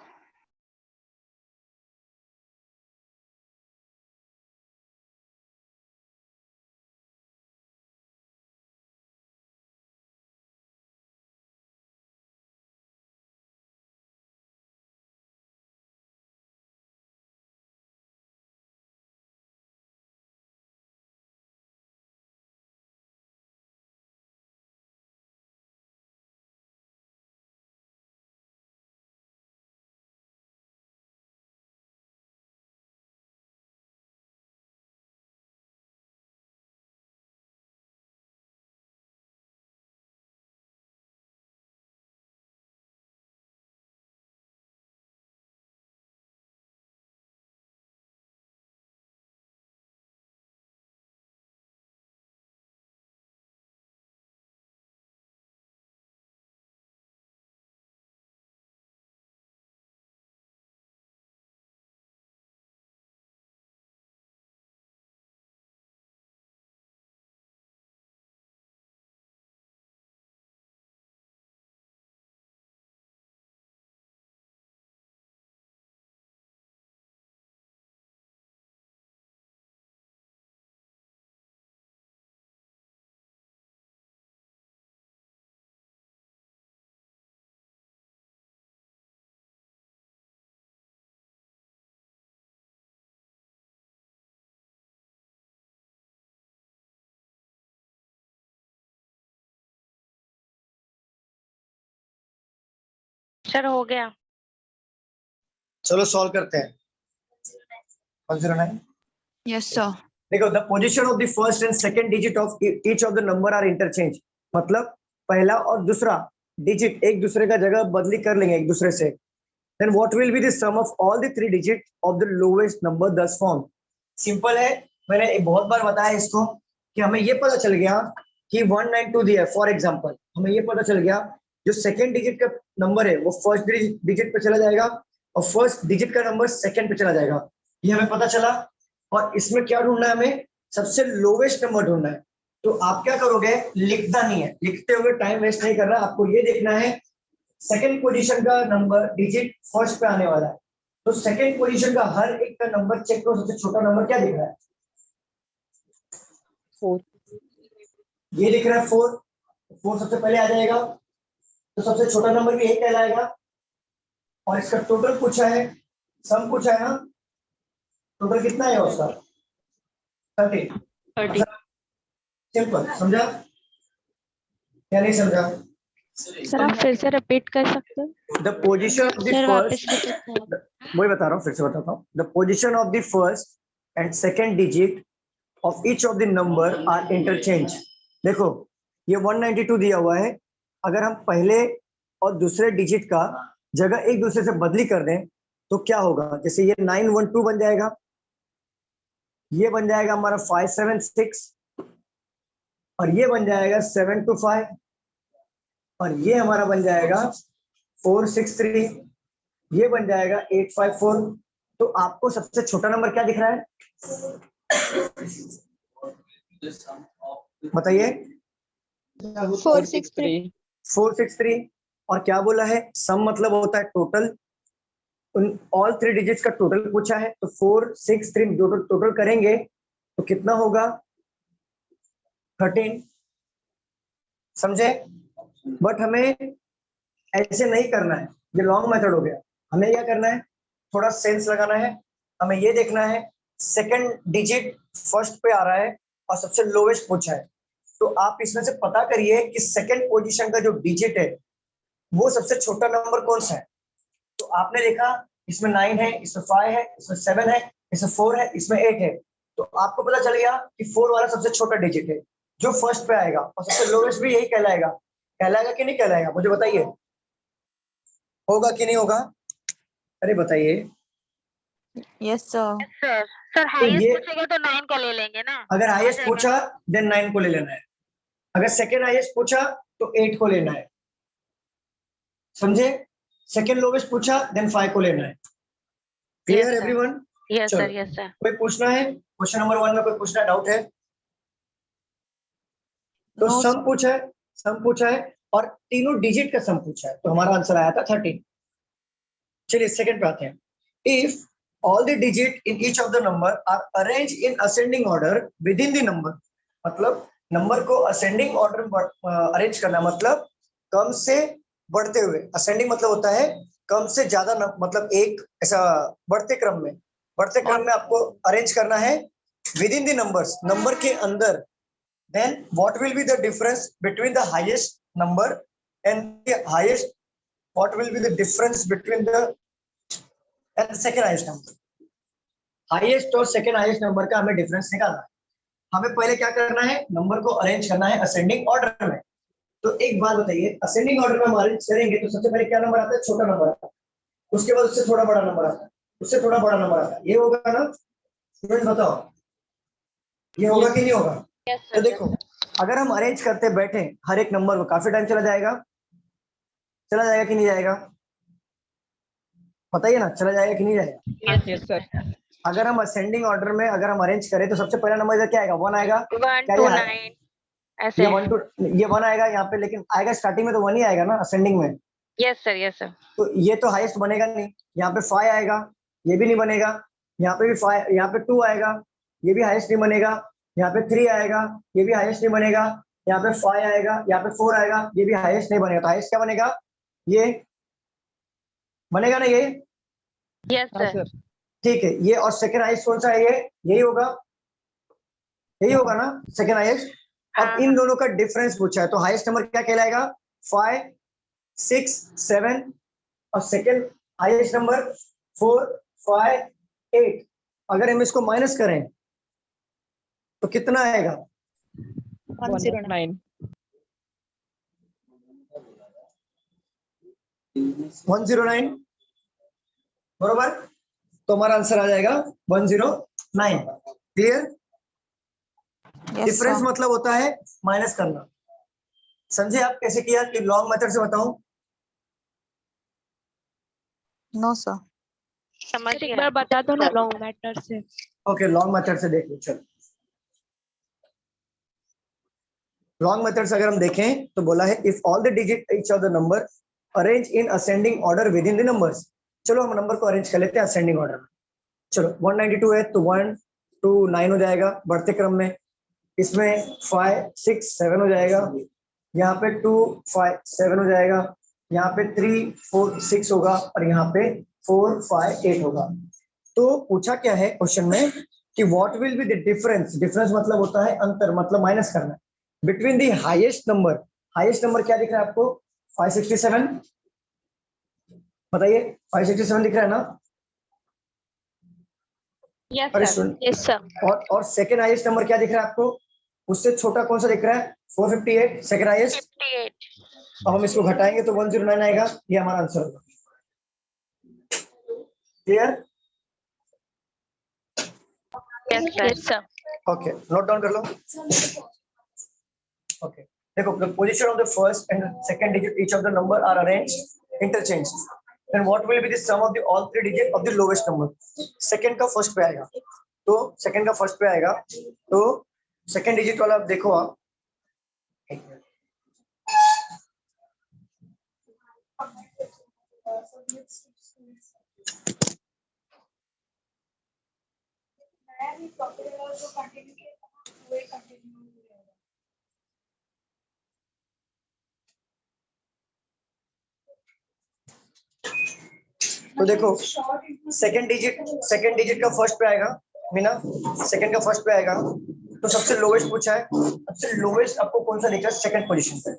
सर हो गया। चलो सॉल्व करते हैं। 109। Yes, sir. देखो, the position of the first and second digit of each of the number are interchange, मतलब पहला और दूसरा डिजिट एक दूसरे का जगह बदली कर लेंगे एक दूसरे से। Then what will be the sum of all the three digit of the lowest number thus form. Simple है, मैंने बहुत बार बताया इसको कि हमें ये पता चल गया कि 192 दिया है। फॉर एग्जांपल हमें ये पता चल गया जो सेकंड डिजिट का नंबर है वो फर्स्ट डिजिट पे चला जाएगा और फर्स्ट डिजिट का नंबर सेकंड पे चला जाएगा, ये हमें पता चला। और इसमें क्या ढूंढना है, हमें सबसे लोवेस्ट नंबर ढूंढना है। तो आप क्या करोगे, लिखना नहीं है, लिखते हुए टाइम वेस्ट नहीं करना, आपको ये देखना है सेकंड पोजीशन का नंबर डिजिट फर्स्ट पे आने वाला है। तो सेकंड पोजीशन का हर एक का नंबर चेक करो, सबसे छोटा नंबर क्या दिख रहा है, 4। ये दिख रहा है 4। 4 सबसे पहले आ जाएगा, तो सबसे छोटा नंबर भी यही कहलाएगा। और इसका टोटल पूछा है, सम पूछा है ना, टोटल कितना है उसका 30। सिंपल, समझा क्या नहीं समझा? सर आप फिर से रिपीट कर सकते हो? The position of the sir वापस फर्स्ट, repeat करें। वही बता रहा हूँ, फिर से बताता हूँ। The position of the first and second digit of each of the number are interchange. देखो ये 192 दिया हुआ है, अगर हम पहले और दूसरे डिजिट का जगह एक दूसरे से बदली कर दें तो क्या होगा, जैसे ये 912 बन जाएगा, ये बन जाएगा हमारा 576, और ये बन जाएगा 725, और ये हमारा बन जाएगा 463, ये बन जाएगा 854। तो आपको सबसे छोटा नंबर क्या दिख रहा है, बताइए? 463. 463। और क्या बोला है, सम मतलब होता है टोटल, उन ऑल थ्री डिजिट्स का टोटल पूछा है। तो 463 टोटल करेंगे तो कितना होगा, 13। समझे? बट हमें ऐसे नहीं करना है, ये लॉन्ग मेथड हो गया। हमें क्या करना है, थोड़ा सेंस लगाना है। हमें ये देखना है सेकंड डिजिट फर्स्ट पे आ रहा है और सबसे लोवेस्ट पूछा है, तो आप इसमें से पता करिए कि सेकंड पोजीशन का जो डिजिट है वो सबसे छोटा नंबर कौन सा है। तो आपने देखा इसमें 9 है, इसमें 5 है, इसमें 7 है, इसमें 4 है, इसमें 8 है। तो आपको पता चल गया कि 4 वाला सबसे छोटा डिजिट है जो फर्स्ट पे आएगा, और सबसे लोवेस्ट भी यही कहलाएगा। कहलाएगा कि नहीं कहलाएगा, मुझे बताइए, होगा कि नहीं होगा? अरे बताइए। Yes, sir. सर हाईएस्ट ये- पूछेगा तो 9 का ले लेंगे ना। अगर हो हाईएस्ट जाएगा। पूछा देन 9 को ले लेना है, अगर सेकेंड हाईएस्ट पूछा तो 8 को लेना है, समझे? सेकेंड लोवेस्ट पूछा देन 5 को लेना है। Clear Yes, sir. Everyone? Yes चलो। Sir, yes sir. कोई पूछना है, क्वेश्चन नंबर 1 में कोई पूछना डाउट है? तो No, सम पूछा है, सम पूछा है और तीनों डिजिट का सम पूछा है, तो हमारा आंसर आया था 13। चलिए सेकंड पे आते हैं। If all the digit in each of the number are arrange in ascending order within the number, मतलब नंबर को असेंडिंग ऑर्डर में अरेंज करना, मतलब कम से बढ़ते हुए। असेंडिंग मतलब होता है कम से ज्यादा, मतलब एक ऐसा बढ़ते क्रम में, बढ़ते क्रम में आपको अरेंज करना है with in the numbers, number के अंदर। then what will be the difference between the highest number and the highest, what will be the difference between the and the second highest number? highest और second highest number का हमें difference निकालना है। हमें पहले क्या करना है, नंबर को अरेंज करना है असेंडिंग ऑर्डर में। तो एक बात बताइए, असेंडिंग ऑर्डर में हम अरेंज करेंगे तो सबसे पहले क्या नंबर आता है, छोटा नंबर आता है, उसके बाद उससे थोड़ा बड़ा नंबर आता है, उससे थोड़ा बड़ा नंबर आता है, ये होगा ना स्टूडेंट? बताओ ये होगा कि नहीं होगा? यस तो सर। देखो, अगर हम अरेंज करते बैठे हर एक नंबर को, काफी टाइम चला जाएगा, चला जाएगा कि नहीं जाएगा? बताइए ना, चला जाएगा कि नहीं जाएगा? Yes sir. अगर हम असेंडिंग ऑर्डर में अगर हम अरेंज करें तो सबसे पहला नंबर इधर क्या आएगा, 1 आएगा। 1 क्या 2 ये 9 ऐसे। ये 1 2 ये 1 आएगा यहाँ पे, लेकिन आएगा स्टार्टिंग में तो 1 ही आएगा ना असेंडिंग में। Yes sir, yes sir. तो ये तो हाईएस्ट बनेगा नहीं। यहाँ पे 5 आएगा, ये भी नहीं बनेगा। यहाँ पे भी 5, यहाँ पे 2 आएगा, ये भी हाईएस्ट नहीं बनेगा। यहाँ पे 3 आएगा, ये भी हाईएस्ट नहीं बनेगा। यहाँ पे 5 आएगा, यहाँ पे 4 आएगा, ये भी हाईएस्ट नहीं बनेगा। तो हाईएस्ट क्या बनेगा, ये बनेगा ना, ये यस हाँ सर। सर। ठीक है। ये और सेकंड हाईएस्ट कौन सा है, ये यही होगा, यही होगा ना सेकंड हाईएस्ट। अब हाँ, इन दोनों का डिफरेंस पूछा है, तो हाईएस्ट नंबर क्या कहलाएगा, 5 6 7 और सेकंड हाईएस्ट नंबर 4, 5, 8। अगर हम इसको माइनस करें तो कितना आएगा? 109. 109 बरोबर, तो हमारा आंसर आ जाएगा 109। क्लियर? Yes, difference sir. मतलब होता है माइनस करना। समझे आप कैसे किया? कि लॉन्ग मेथड से बताऊं? No, sir. समझ सर एक गया। बार बता दो ना लॉन्ग मैटर से। ओके, लॉन्ग मेथड से देख लो। चलो, लॉन्ग मेथड से अगर हम देखें तो बोला है if all the digit each of the number arrange in ascending order within the numbers. चलो हम नंबर को अरेंज कर लेते हैं असेंडिंग ऑर्डर में। चलो 192 है तो 1 2 9 हो जाएगा बढ़ते क्रम में। इसमें 5 6 7 हो जाएगा, यहाँ पे 2 5 7 हो जाएगा, यहाँ पे 3 4 6 होगा और यहाँ पे 4 5 8 होगा। तो पूछा क्या है क्वेश्चन में कि what will be the difference. Difference मतलब होता है अंतर, मतलब माइनस करना between the highest number. Highest number क्या दिख रहा है आपको? 567। बताइए, 567 दिख रहा है ना? यस अरे सर। सुन, यस सर। और सेकंड हाईएस्ट नंबर क्या दिख रहा है आपको? उससे छोटा कौन सा दिख रहा है? 458 सेकंड हाईएस्ट। 58। अब हम इसको घटाएंगे तो 109 आएगा। ये हमारा आंसर होगा। Clear? Yes sir. Okay, note down कर लो। ओके, देखो the position of the first and the second digit each of the number are arranged interchanged. Then what will be the sum of the all three digit of the lowest number? Second का first पे आएगा, तो second का first पे आएगा, तो second digit वाला देखो आप। तो देखो सेकंड डिजिट का फर्स्ट पे आएगा मीना, सेकंड का फर्स्ट पे आएगा तो सबसे लोवेस्ट पूछा है। सबसे लोवेस्ट आपको कौन सा दिख रहा है? सेकंड पोजीशन पे।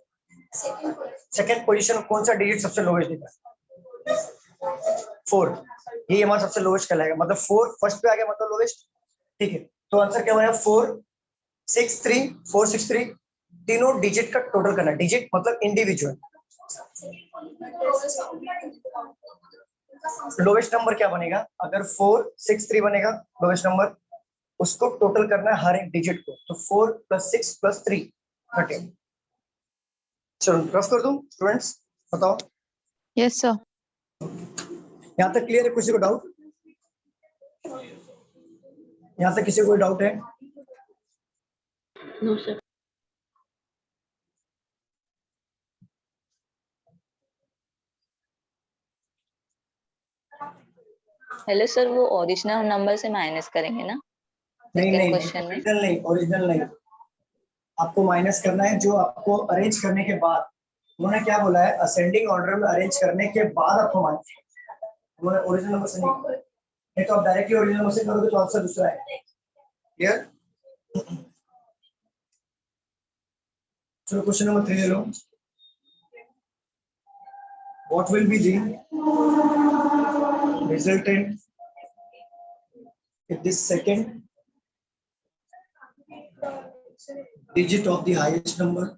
सेकंड पोजीशन कौन सा डिजिट सबसे लोवेस्ट दिख रहा है? 4। ये हमारा सबसे लोवेस्ट कहलाएगा, मतलब 4 फर्स्ट पे आ गया मतलब लोवेस्ट। ठीक है, तो आंसर क्या बनेगा? 4 6 3 4 6 3। तीनों डिजिट का टोटल करना। डिजिट मतलब इंडिविजुअल। लोवेस्ट नंबर क्या बनेगा? अगर 4 6 3 बनेगा लोवेस्ट नंबर, उसको टोटल करना है हर एक डिजिट को, तो 4 + 6 + 3 30। चलो रफ कर दूं स्टूडेंट्स, बताओ। Yes, sir. यहाँ तक क्लियर है? किसी को डाउट? यहाँ तक किसी को कोई डाउट है? No sir. हेलो सर, वो ओरिजिनल नंबर से माइनस करेंगे ना नहीं सेकंड नहीं, क्वेश्चन में? ओरिजिनल नहीं, ओरिजिनल नहीं। आपको माइनस करना है जो आपको अरेंज करने के बाद। उन्होंने क्या बोला है? असेंडिंग ऑर्डर में अरेंज करने के बाद आपको माइनस। उन्होंने ओरिजिनल नंबर से नहीं तो आप डायरेक्टली ओरिजिनल नंबर से करोगे तो आंसर दूसरा है। क्लियर? चलो क्वेश्चन नंबर 3 ले लो। What will be the resultant if the second digit of the highest number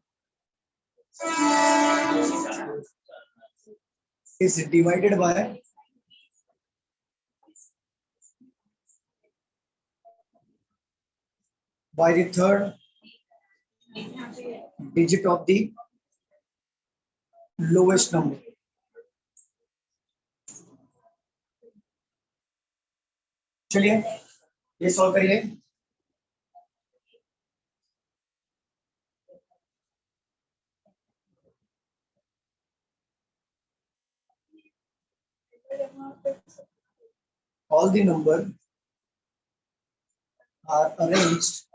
is divided by the third digit of the lowest number? चलिए ये सॉल्व करिए। All the numbers are arranged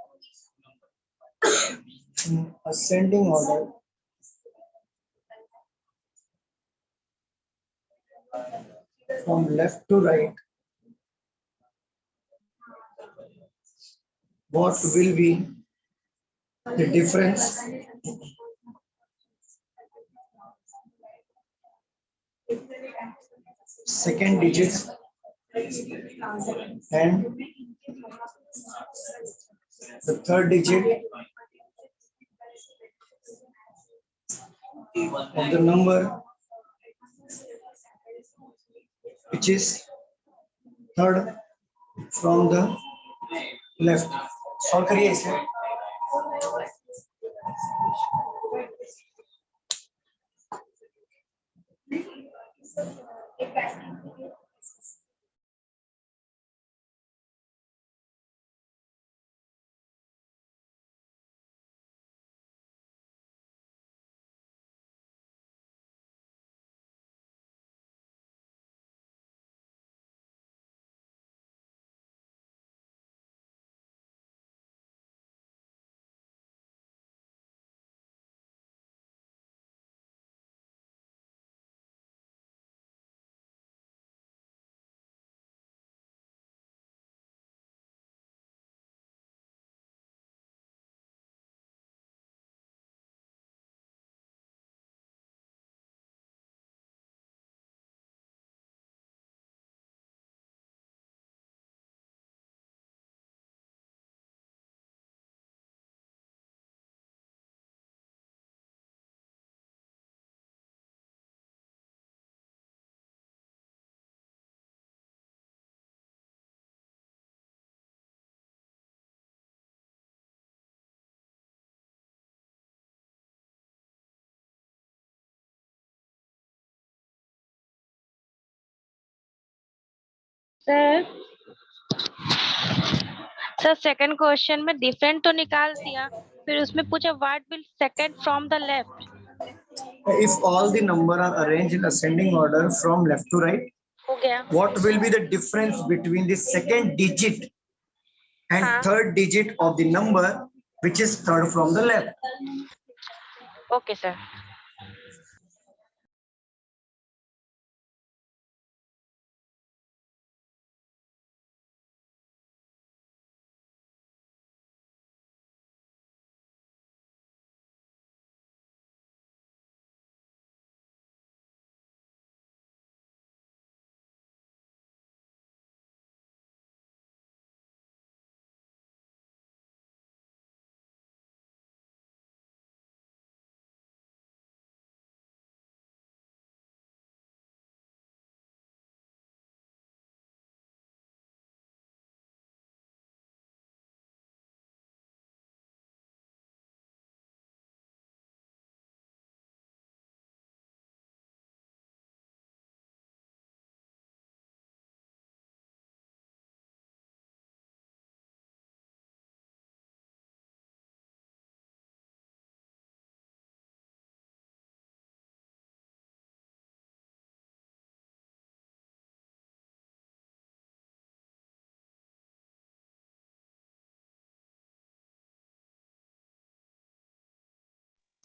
in ascending order from left to right. What will be the difference second digit and the third digit of the number which is third from the left. Solve करिए इसे. Sir second question में different तो निकाल दिया, फिर उसमें पूछा what will second from the left. If all the number are arranged in ascending order from left to right, हो गया. what will be the difference between the second digit and हाँ. third digit of the number which is third from the left? Okay sir.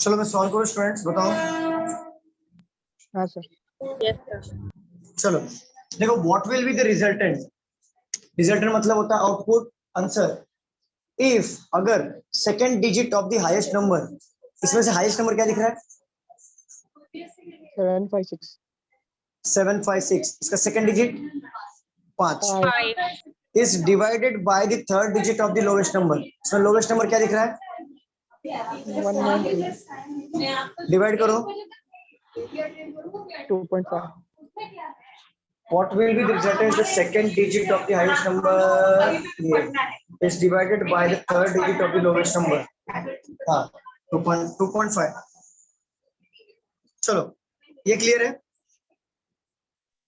चलो मैं solve करूं students, बताओ. हाँ sir. Yes sir. चलो देखो, what will be the resultant. Resultant मतलब होता है आउटपुट, आंसर. इफ अगर second digit of the highest number, इसमें से हाईएस्ट नंबर क्या दिख रहा है? 756. 756. इसका second digit 5 5. Is divided by the third digit of the lowest number. इसमें लोवेस्ट नंबर क्या दिख रहा है? 192. डिवाइड करो. 2.5. What will be the resultant? The second digit of the highest number is divided by the third digit of the lowest number. 2.5. चलो ये clear है.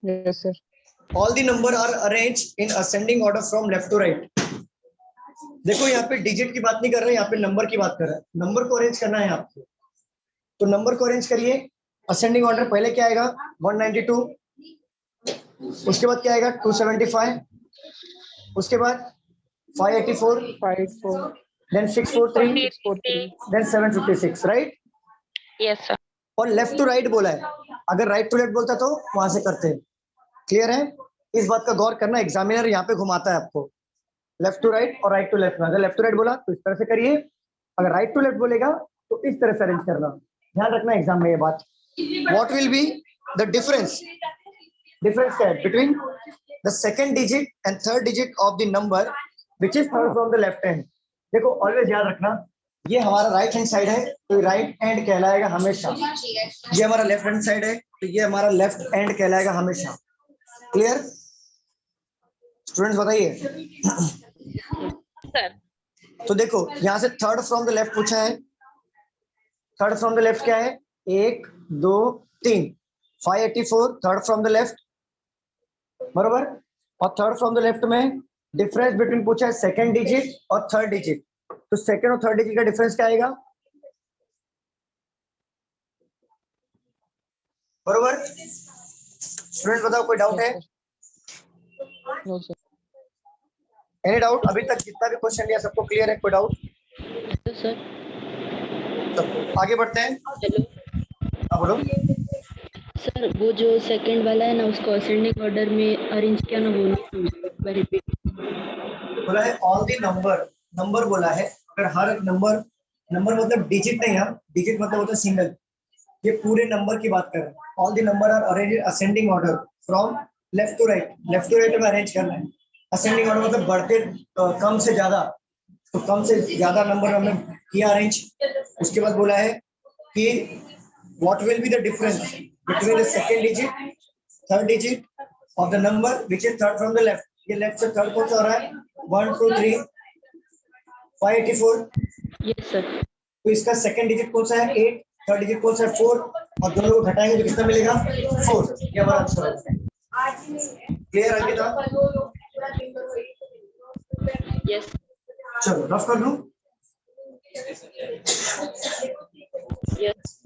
Yes sir. All the number are arranged in ascending order from left to right. देखो यहाँ पे digit की बात नहीं कर रहे हैं, यहाँ पे नंबर की बात कर रहे हैं. नंबर को अरेंज करना है आपको, तो नंबर को अरेंज करिए. असेंडिंग ऑर्डर पहले क्या आएगा? 192. उसके बाद क्या आएगा? 275. उसके बाद 584. 584. Then 643. 643. Then 756. Right. Yes sir. और लेफ्ट टू राइट बोला है. अगर राइट टू लेफ्ट बोलता तो वहां से करते हैं. क्लियर है? इस बात का गौर करना, एग्जामिनर यहाँ पे घुमाता है आपको लेफ्ट टू राइट और राइट टू लेफ्ट में. अगर लेफ्ट टू राइट बोला तो इस तरह से करिए, अगर राइट टू लेफ्ट बोलेगा तो इस तरह से अरेंज करना. ध्यान रखना एग्जाम में ये बात. What will be the difference क्या है between the second digit and third digit of the number which is third from the left hand. देखो ऑलवेज याद रखना, ये हमारा राइट हैंड साइड है तो राइट हैंड कहलाएगा हमेशा, ये हमारा लेफ्ट हैंड साइड है तो ये हमारा लेफ्ट हैंड कहलाएगा हमेशा। क्लियर स्टूडेंट्स, बताइए। सर तो देखो यहाँ से थर्ड फ्रॉम द लेफ्ट पूछा है, थर्ड फ्रॉम द लेफ्ट क्या है, 1 2 3, 584 थर्ड फ्रॉम द लेफ्ट, बरोबर। और थर्ड फ्रॉम द लेफ्ट में डिफरेंस बिटवीन पूछा है सेकंड डिजिट और थर्ड डिजिट, तो सेकंड और थर्ड डिजिट का डिफरेंस क्या आएगा, बरोबर। स्टूडेंट बताओ, कोई डाउट है? No sir. Any doubt? अभी तक जितना भी क्वेश्चन लिया सबको क्लियर है? कोई डाउट? सर सब आगे बढ़ते हैं। हेलो हाँ बोलो। सर, वो जो सेकंड वाला है ना, उसको असेंडिंग ऑर्डर में अरेंज किया ना, वो नहीं समझा, एक बार रिपीट। बोला है ऑल द नंबर, नंबर बोला है, अगर हर नंबर, नंबर मतलब डिजिट नहीं, हम डिजिट मतलब होता है सिंगल, ये पूरे नंबर की बात कर रहे हैं। All the number are arrange ascending order from left to right, left to right में अरेंज करना है। असेंडिंग ऑर्डर मतलब बढ़ते कम से ज्यादा, तो कम से ज्यादा नंबर हमने किया अरेंज। उसके बाद बोला है कि what will be the difference between the second digit third digit of the number which is third from the left. ये लेफ्ट से थर्ड कौन सा हो रहा है, 1 2 3 584, यस सर। तो इसका सेकंड डिजिट कौन सा है, 8, थर्ड डिजिट कौन सा है, 4, और दोनों को घटाएंगे तो कितना मिलेगा, 4। ये हमारा आंसर है। क्लियर है बेटा? यस चलो रफ कर लूं। यस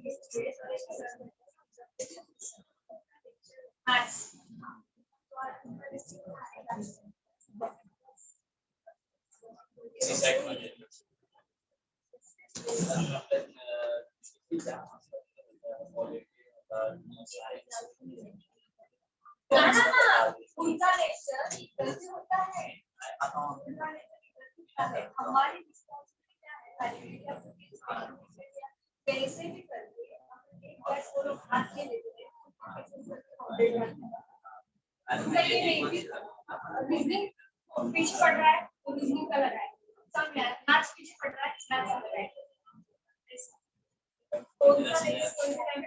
पीछे पड़ रहा है तो रीजनिंग का लगाए, सब मैथ्स पीछे पड़ रहा है, मैथ्स का लगाए। तो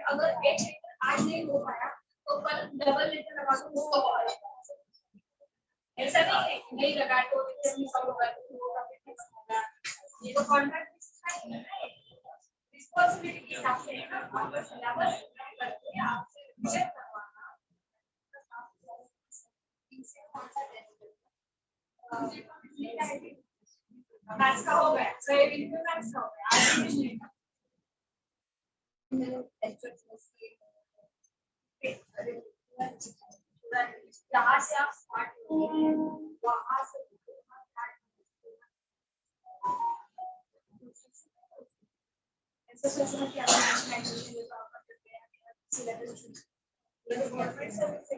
अगर एक लेटर आज नहीं हो पाया तो कल डबल लेटर लगा दो, वो होगा। ऐसा नहीं है नहीं लगा तो लेटर मिस होगा, ये तो कॉन्ट्रैक्ट है, रिस्पांसिबिलिटी के हिसाब से है ना, आपका सिलेबस करके आपसे चेक करवाना। मैथ्स का हो गया, तो ये बिल्कुल मैथ्स का हो गया, आज कुछ नहीं था। यहाँ से आप स्टार्ट करिए, वहाँ से ऐसे सोचना कि आप सिलेबस गवर्नमेंट सर्विस है।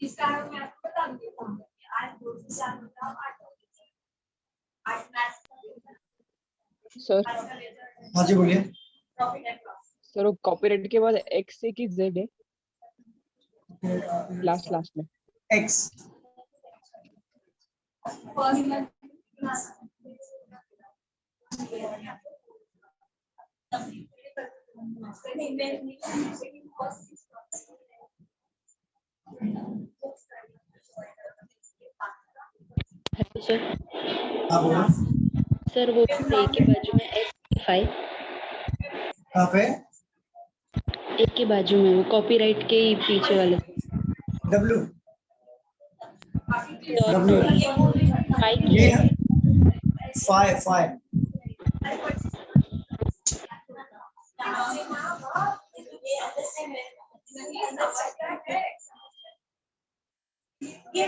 इसका मैं आपको बता देता हूँ, आज 2 से 4 बता 8 सर हाँ जी बोलिए। सर, वो कॉपीराइट के बाद एक्स है कि जेड है लास्ट में? एक्स। Hello sir. हाँ बोलो। सर वो ए के बाजू में F5, कहाँ पे? ए के बाजू में, वो कॉपीराइट के ही पीछे वाले डब्ल्यू, डॉट डब्ल्यू 5 ये की 5 ये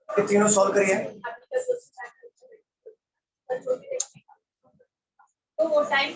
ये तीनों सॉल्व करिए। तो वो टाइम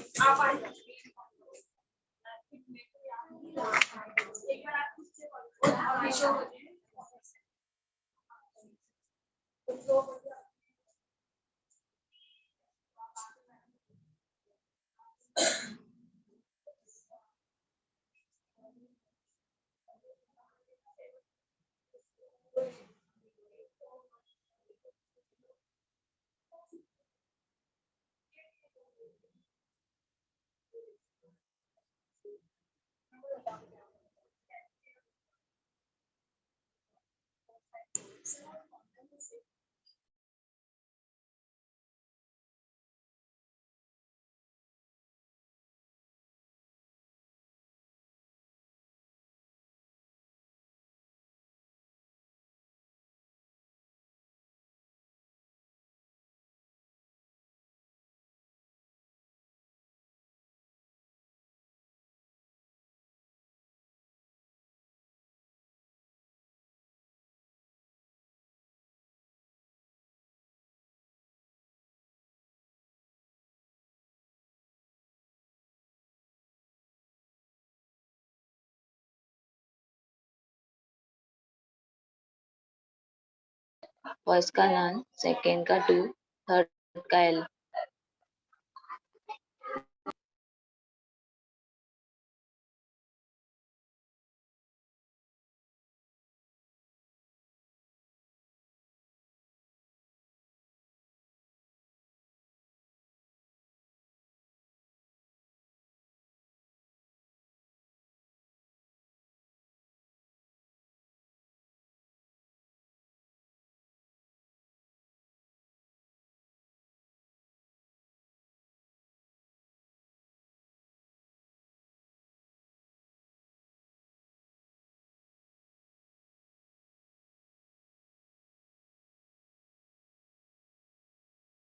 आप फर्स्ट का नॉन, सेकंड का 2, थर्ड का L।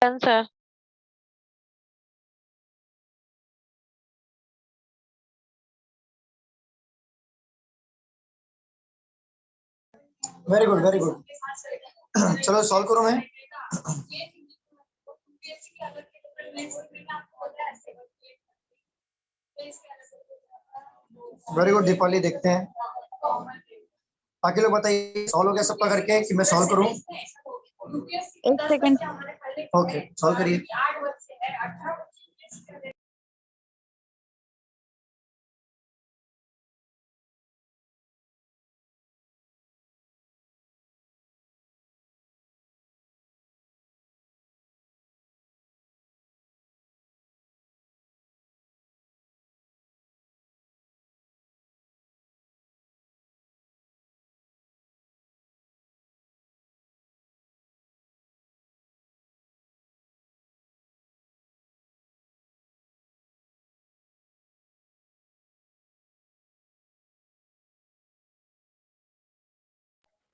Done, sir. Very good very good. चलो सॉल्व करो मैं। वेरी गुड दीपाली, देखते हैं बाकी लोग बताइए सॉल्व हो गया सबका करके कि मैं सॉल्व करूं? एक सेकंड। ओके सॉल्व करिए।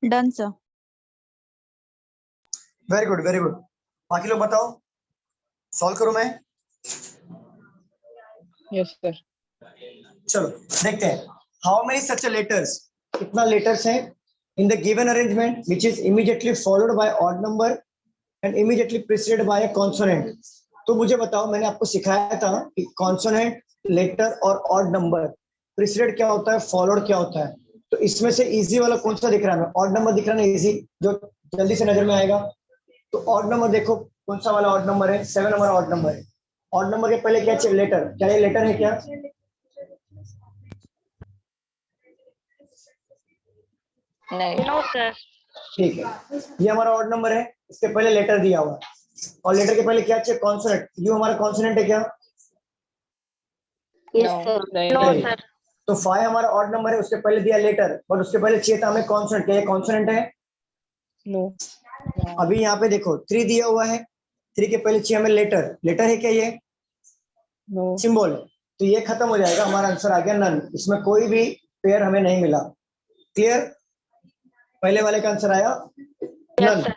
Done sir. Very good very good. बाकी लोग बताओ सॉल्व करूं मैं? Yes sir. चलो देखते हैं। हाउ मेनी सच लेटर्स, कितना लेटर्स है in the given arrangement which is immediately followed by odd number and immediately preceded by a consonant. तो मुझे बताओ, मैंने आपको सिखाया था कि कॉन्सोनेंट, लेटर और ऑड नंबर प्रीसीडेड क्या होता है, फॉलोड क्या होता है। तो इसमें से इजी वाला कौन सा दिख रहा है? ऑड नंबर दिख रहा है ना, इजी, जो जल्दी से नजर में आएगा। तो ऑड नंबर देखो कौन सा वाला ऑड नंबर है? 7 हमारा ऑड नंबर है। ऑड नंबर के पहले क्या चाहिए? लेटर। क्या ये लेटर है क्या? नहीं। No, sir. ठीक है, ये हमारा ऑड नंबर है, इसके पहले लेटर दिया हुआ है और लेटर के पहले क्या चाहिए? कॉन्सोनेंट। यू हमारा कॉन्सोनेंट है क्या? Yes sir. No, नहीं। sir. तो 5 हमारा ऑड नंबर है, उसके पहले दिया लेटर और उसके पहले चाहिए था हमें कॉन्सोनेंट। क्या ये कॉन्सोनेंट है? नो। अभी यहाँ पे देखो 3 दिया हुआ है, 3 के पहले चाहिए हमें लेटर। लेटर है क्या ये? नो सिंबल, तो ये खत्म हो जाएगा, हमारा आंसर आ गया नन। इसमें कोई भी पेयर हमें नहीं मिला। क्लियर? पहले वाले का आंसर आया yes none. Sir.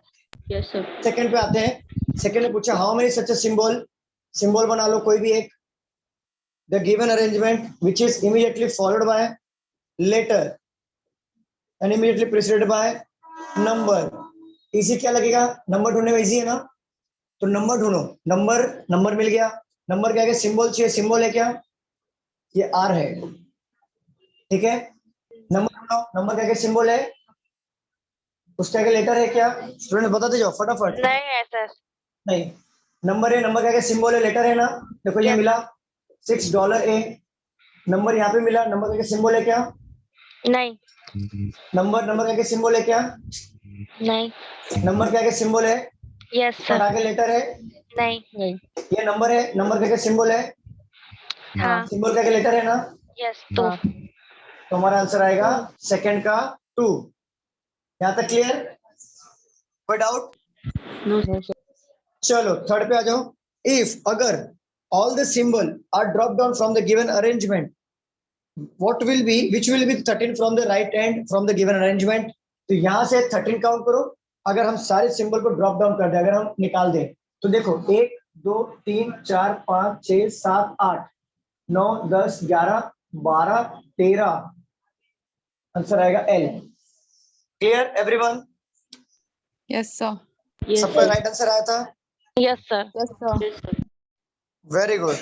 Yes sir. Second पे आते हैं। सेकंड ने पूछा how many such symbol, symbol बना लो कोई भी एक। The given arrangement which is immediately followed by letter and immediately preceded by number. Easy क्या लगेगा? नंबर ढूंढने में इजी है ना, तो नंबर ढूंढो। नंबर, नंबर मिल गया। नंबर क्या है? सिंबल चाहिए। सिंबल है क्या? ये आर है, ठीक है। नंबर ढूंढो। नंबर क्या है? सिंबल है, उसके आगे लेटर है क्या? स्टूडेंट बताते जाओ फटाफट। नहीं है सर। नहीं, नंबर है। नंबर क्या? सिंबल है, लेटर है ना। देखो ये यस मिला $6 ए। नंबर यहाँ पे मिला। नंबर का सिंबल है क्या? नहीं। नंबर, नंबर का सिंबल है क्या? नहीं। नंबर क्या? सिंबल है यस और सर। आगे लेटर है। नहीं। नहीं ये नंबर है। नंबर का सिंबल है, हाँ। सिंबल का लेटर है ना। यस तो हाँ तो हमारा आंसर आएगा सेकंड का 2। यहाँ तक क्लियर? कोई डाउट? नो नो सर चलो थर्ड पे आ जाओ। इफ, अगर all the symbol are drop down from the given arrangement, what will be, which will be 13 from the right hand from the given arrangement। तो यहां से 13 count करो। अगर हम सारे सिंबल को ड्रॉप डाउन कर दें, अगर हम निकाल दें, तो देखो 1 2 3 4 5 6 7 8 9 10 11 12 13, आंसर आएगा L. Clear everyone? Yes sir. Yes सबका राइट आंसर आया था? Yes sir. Yes sir. Sir. Very good.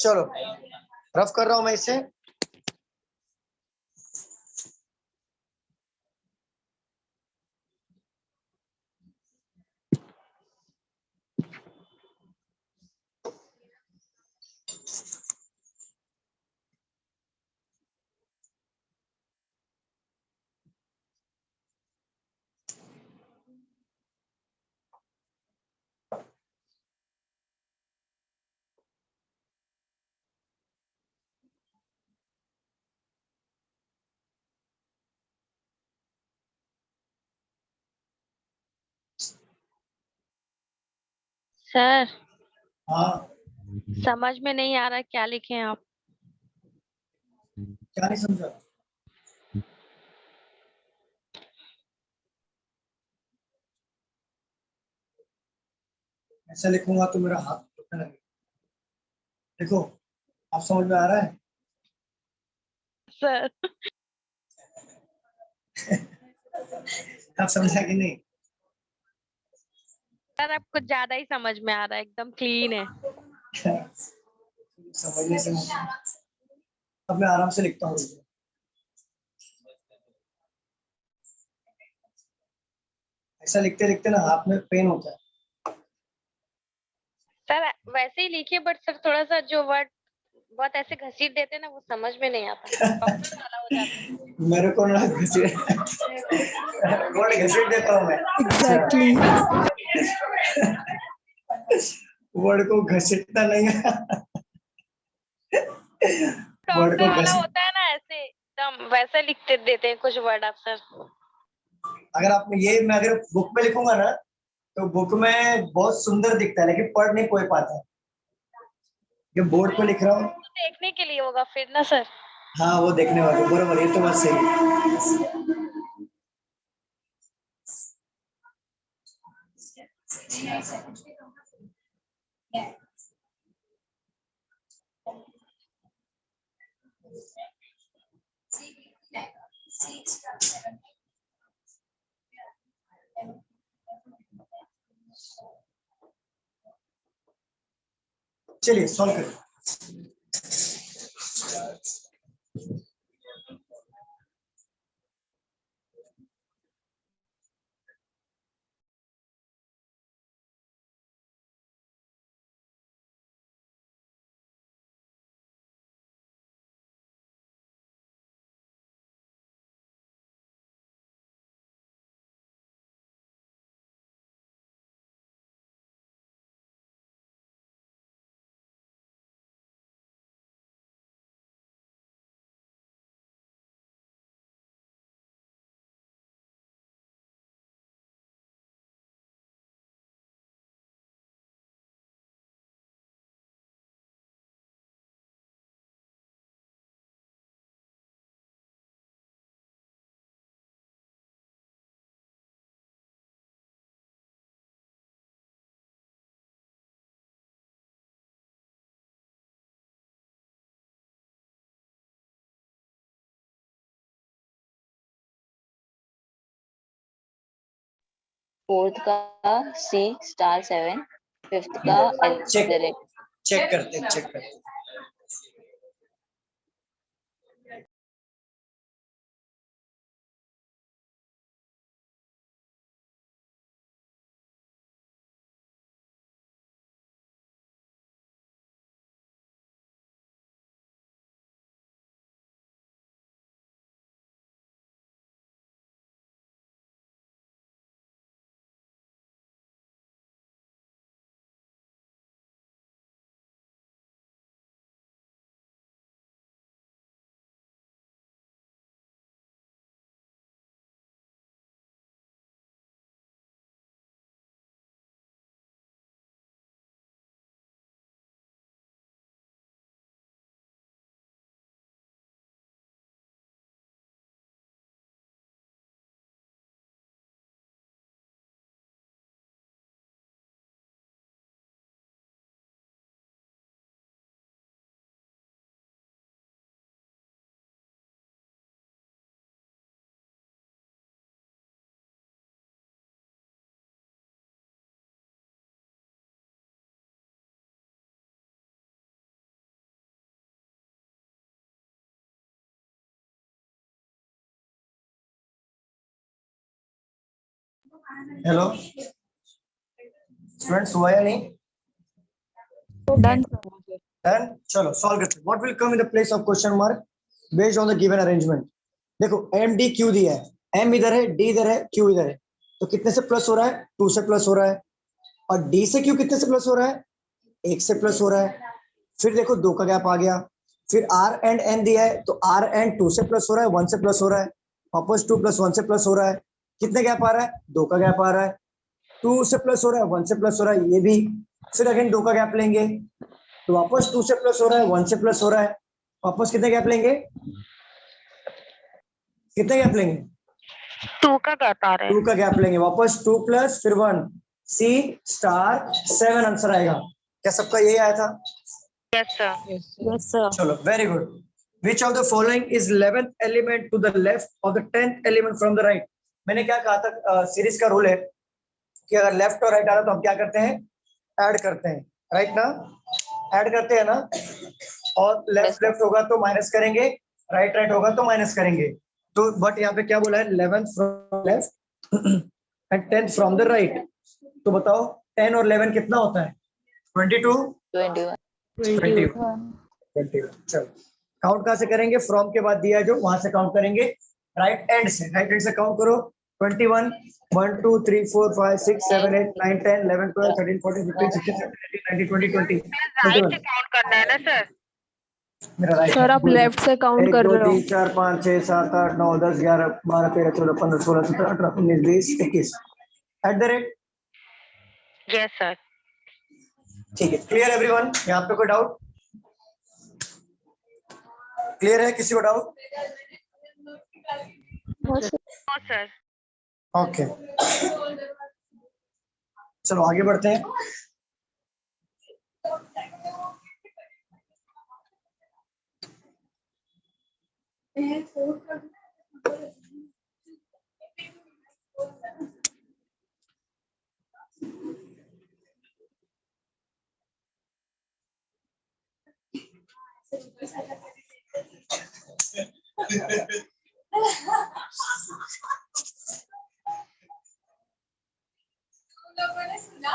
चलो रफ कर रहा हूं मैं इसे। सर हाँ, समझ में नहीं आ रहा क्या लिखे हैं आप। क्या नहीं समझा? ऐसा लिखूंगा तो मेरा हाथ दुखने लगेगा। देखो, आप समझ में आ रहा है? सर आप समझा कि नहीं? सर अब कुछ ज्यादा ही समझ में आ रहा है, एकदम क्लीन है। समझने से अब मैं आराम से लिखता हूँ। ऐसा लिखते लिखते ना हाथ में पेन होता है। सर वैसे ही लिखिए, बट सर थोड़ा सा जो वर्ड बहुत ऐसे घसीट देते हैं ना, वो समझ में नहीं आता, प्रॉब्लम वाला हो जाता है। मेरे को ना घसीट वर्ड घसीट देता हूँ मैं। एग्जैक्टली। वर्ड को घसीटता नहीं है। वर्ड को प्रॉब्लम वाला घसीट, होता है ना, ऐसे एकदम वैसे लिखते देते हैं कुछ वर्ड आप सर। अगर आपने ये, मैं अगर बुक में लिखूंगा ना, तो बुक में बहुत सुंदर दिखता है, लेकिन पढ़ नहीं कोई पाता है। ये बोर्ड पे लिख रहा हूँ। तो देखने के लिए होगा फिर ना सर। हाँ, वो देखने वाले, बरोबर, ये तो बात सही है। चलिए सॉल्व करें। फोर्थ का C*7, फिफ्थ का चेक चेक करते हेलो स्टूडेंट्स, हुआ या नहीं? Done. डन। चलो सॉल्व करते हैं। What will come in the place of question mark based on the given arrangement? देखो एम डी क्यू दिया है, एम इधर है, डी इधर है, क्यू इधर है, तो कितने से प्लस हो रहा है? 2 से प्लस हो रहा है। और डी से क्यू कितने से प्लस हो रहा है? 1 से प्लस हो रहा है। फिर देखो 2 का गैप आ गया। फिर आर एंड एन दिया है, तो आर एंड 2 से प्लस हो रहा है, 1 से प्लस हो रहा है, वापस 2 + 1 से प्लस हो रहा है। कितने गैप आ रहा है? 2 का गैप आ रहा है। 2 से प्लस हो रहा है, 1 से प्लस हो रहा है, ये भी। फिर अगेन 2 का गैप लेंगे, तो वापस 2 से प्लस हो रहा है, 1 से प्लस हो रहा है, वापस कितने गैप लेंगे? कितने गैप लेंगे? 2 का गैप आ रहा 2 है। का गैप लेंगे, वापस 2 + फिर 1, C*7 आंसर आएगा। क्या सबका यही आया था? Yes sir. Yes, sir. चलो very good. Which of the following is 11th element to the left of the 10th element from the right? मैंने क्या कहा था, सीरीज का रूल है कि अगर लेफ्ट और राइट आ रहा है तो हम क्या करते हैं? ऐड करते हैं, राइट ना? ऐड करते हैं ना? और लेफ्ट लेफ्ट होगा तो माइनस करेंगे, राइट राइट होगा तो माइनस करेंगे। तो बट यहाँ पे क्या बोला है? 11th from left and 10th from the right. तो बताओ 10 और 11 कितना होता है? 22 21 21। चलो काउंट कहाँ से करेंगे? फ्रॉम के बाद दिया है जो, वहां से काउंट करेंगे। राइट एंड से, राइट एंड से काउंट करो। 21 1 2 3 4 5 6 7 8 9 10 11 12 13 14 15 16 17 18 19 20 राइट से काउंट करना है ना सर? मेरा राइट सर आप लेफ्ट से काउंट 1 कर 2 रहे हो। 3 4 5 6 7 8 9 10 11 12 13 14 15 16 17 18 19 20 21 @ यस सर। ठीक है। Clear everyone? यहाँ पे कोई डाउट? क्लियर है? किसी को डाउट? No sir. ओके चलो आगे बढ़ते हैं। लोगों ने सुना?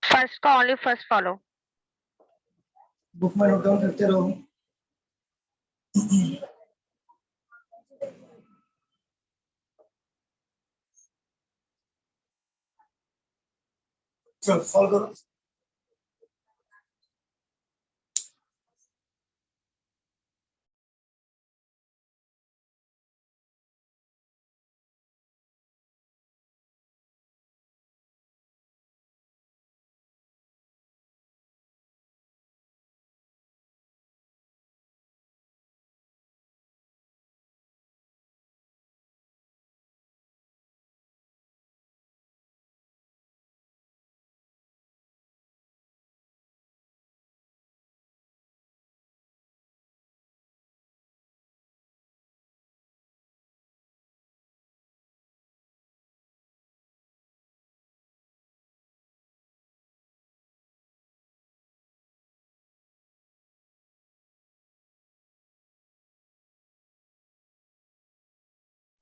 फर्स्ट का ओनली फर्स्ट फॉलो। बुक में नोट डाउन करते रहो। चलो सॉल्व करो।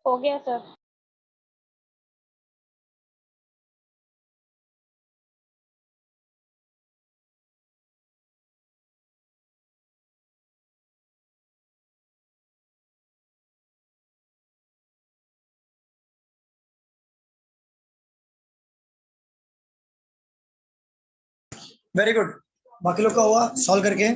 हो गया सर। Very good. बाकी लोग का हुआ सॉल्व करके?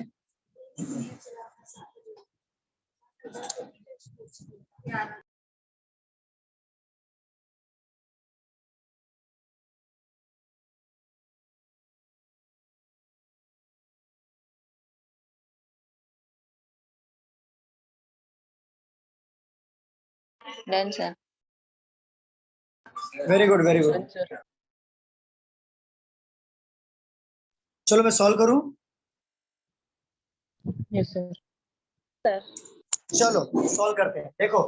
Done sir. Very good very good. Sir चलो मैं सॉल्व करूं। Yes sir. सर चलो सॉल्व करते हैं। देखो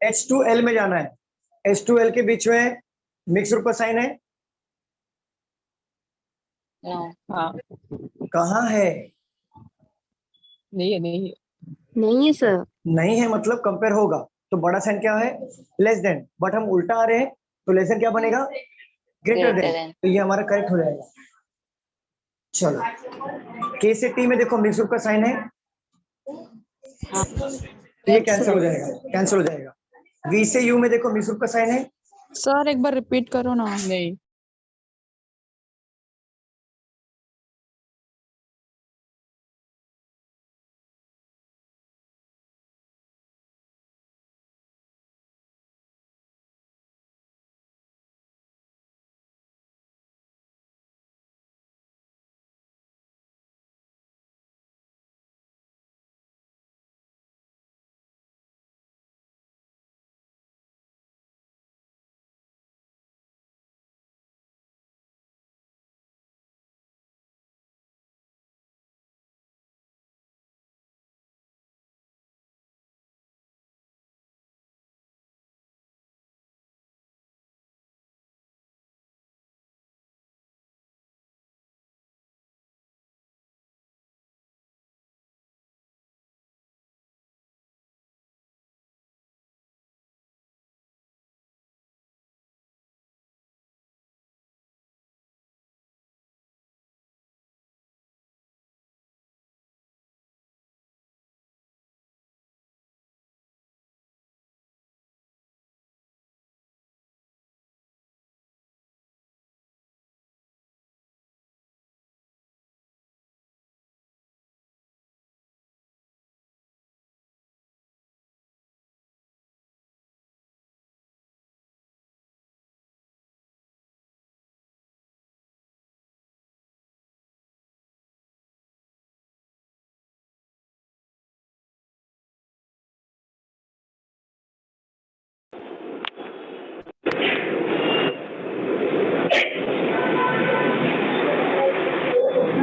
H2L में जाना है। H2L के बीच में मिक्स ग्रुप का साइन है। नो। हाँ कहाँ है? नहीं है नहीं है। नहीं है सर। नहीं है मतलब कंपेयर होगा तो बड़ा साइन क्या है? Less than. बट हम उल्टा आ रहे हैं तो लेस देन क्या बनेगा? Greater Greater than. than. तो ये हमारा करेक्ट हो जाएगा। चलो K से T में देखो मिक्स ग्रुप का साइन है। तो ये कैंसिल हो जाएगा, कैंसिल हो जाएगा। V से U में देखो मिक्स ग्रुप का साइन है। सर एक बार रिपीट करो ना। नहीं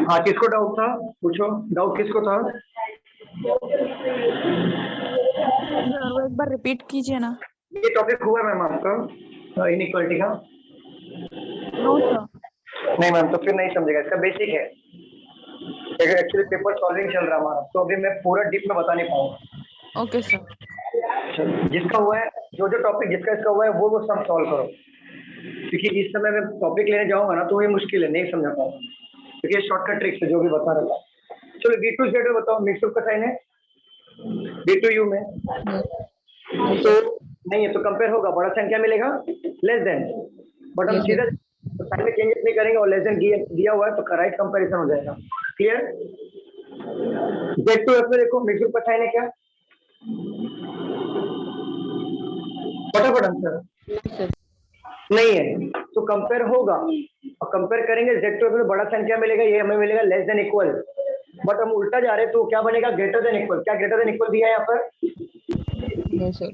हाँ किसको डाउट था? पूछो डाउट किसको था? सर वो एक बार रिपीट कीजिए ना। ये टॉपिक हुआ मैम आपका इनइक्वालिटी का? No sir. नहीं मैम तो फिर नहीं समझेगा, इसका बेसिक है। एक्चुअली पेपर सॉल्विंग चल रहा है हमारा तो अभी मैं पूरा डीप में बता नहीं पाऊंगा। Okay sir. जिसका हुआ है जो जो टॉपिक जिसका इसका हुआ है वो सब सॉल्व करो, क्योंकि इस समय मैं टॉपिक लेने जाऊंगा ना तो ये मुश्किल है, नहीं समझा पाऊंगा क्योंकि ये शॉर्टकट ट्रिक्स है जो भी बता रहा था। चलो V2Z में बताओ मिक्स का साइन है। V2U में तो नहीं है तो कंपेयर होगा, बड़ा साइन क्या मिलेगा? Less than. बट हम सीधा साइन में चेंजेस नहीं करेंगे और लेस देन दिया हुआ है तो राइट कंपैरिजन हो जाएगा। क्लियर? Z2F में देखो मिक्स का साइन है क्या? फटाफट आंसर। नहीं है तो कंपेयर होगा और कंपेयर करेंगे Z2F में बड़ा साइन क्या मिलेगा? ये हमें मिलेगा लेस देन इक्वल। बट हम उल्टा जा रहे हैं तो क्या बनेगा? Greater than equal. क्या ग्रेटर देन इक्वल दिया है यहाँ पर? No sir.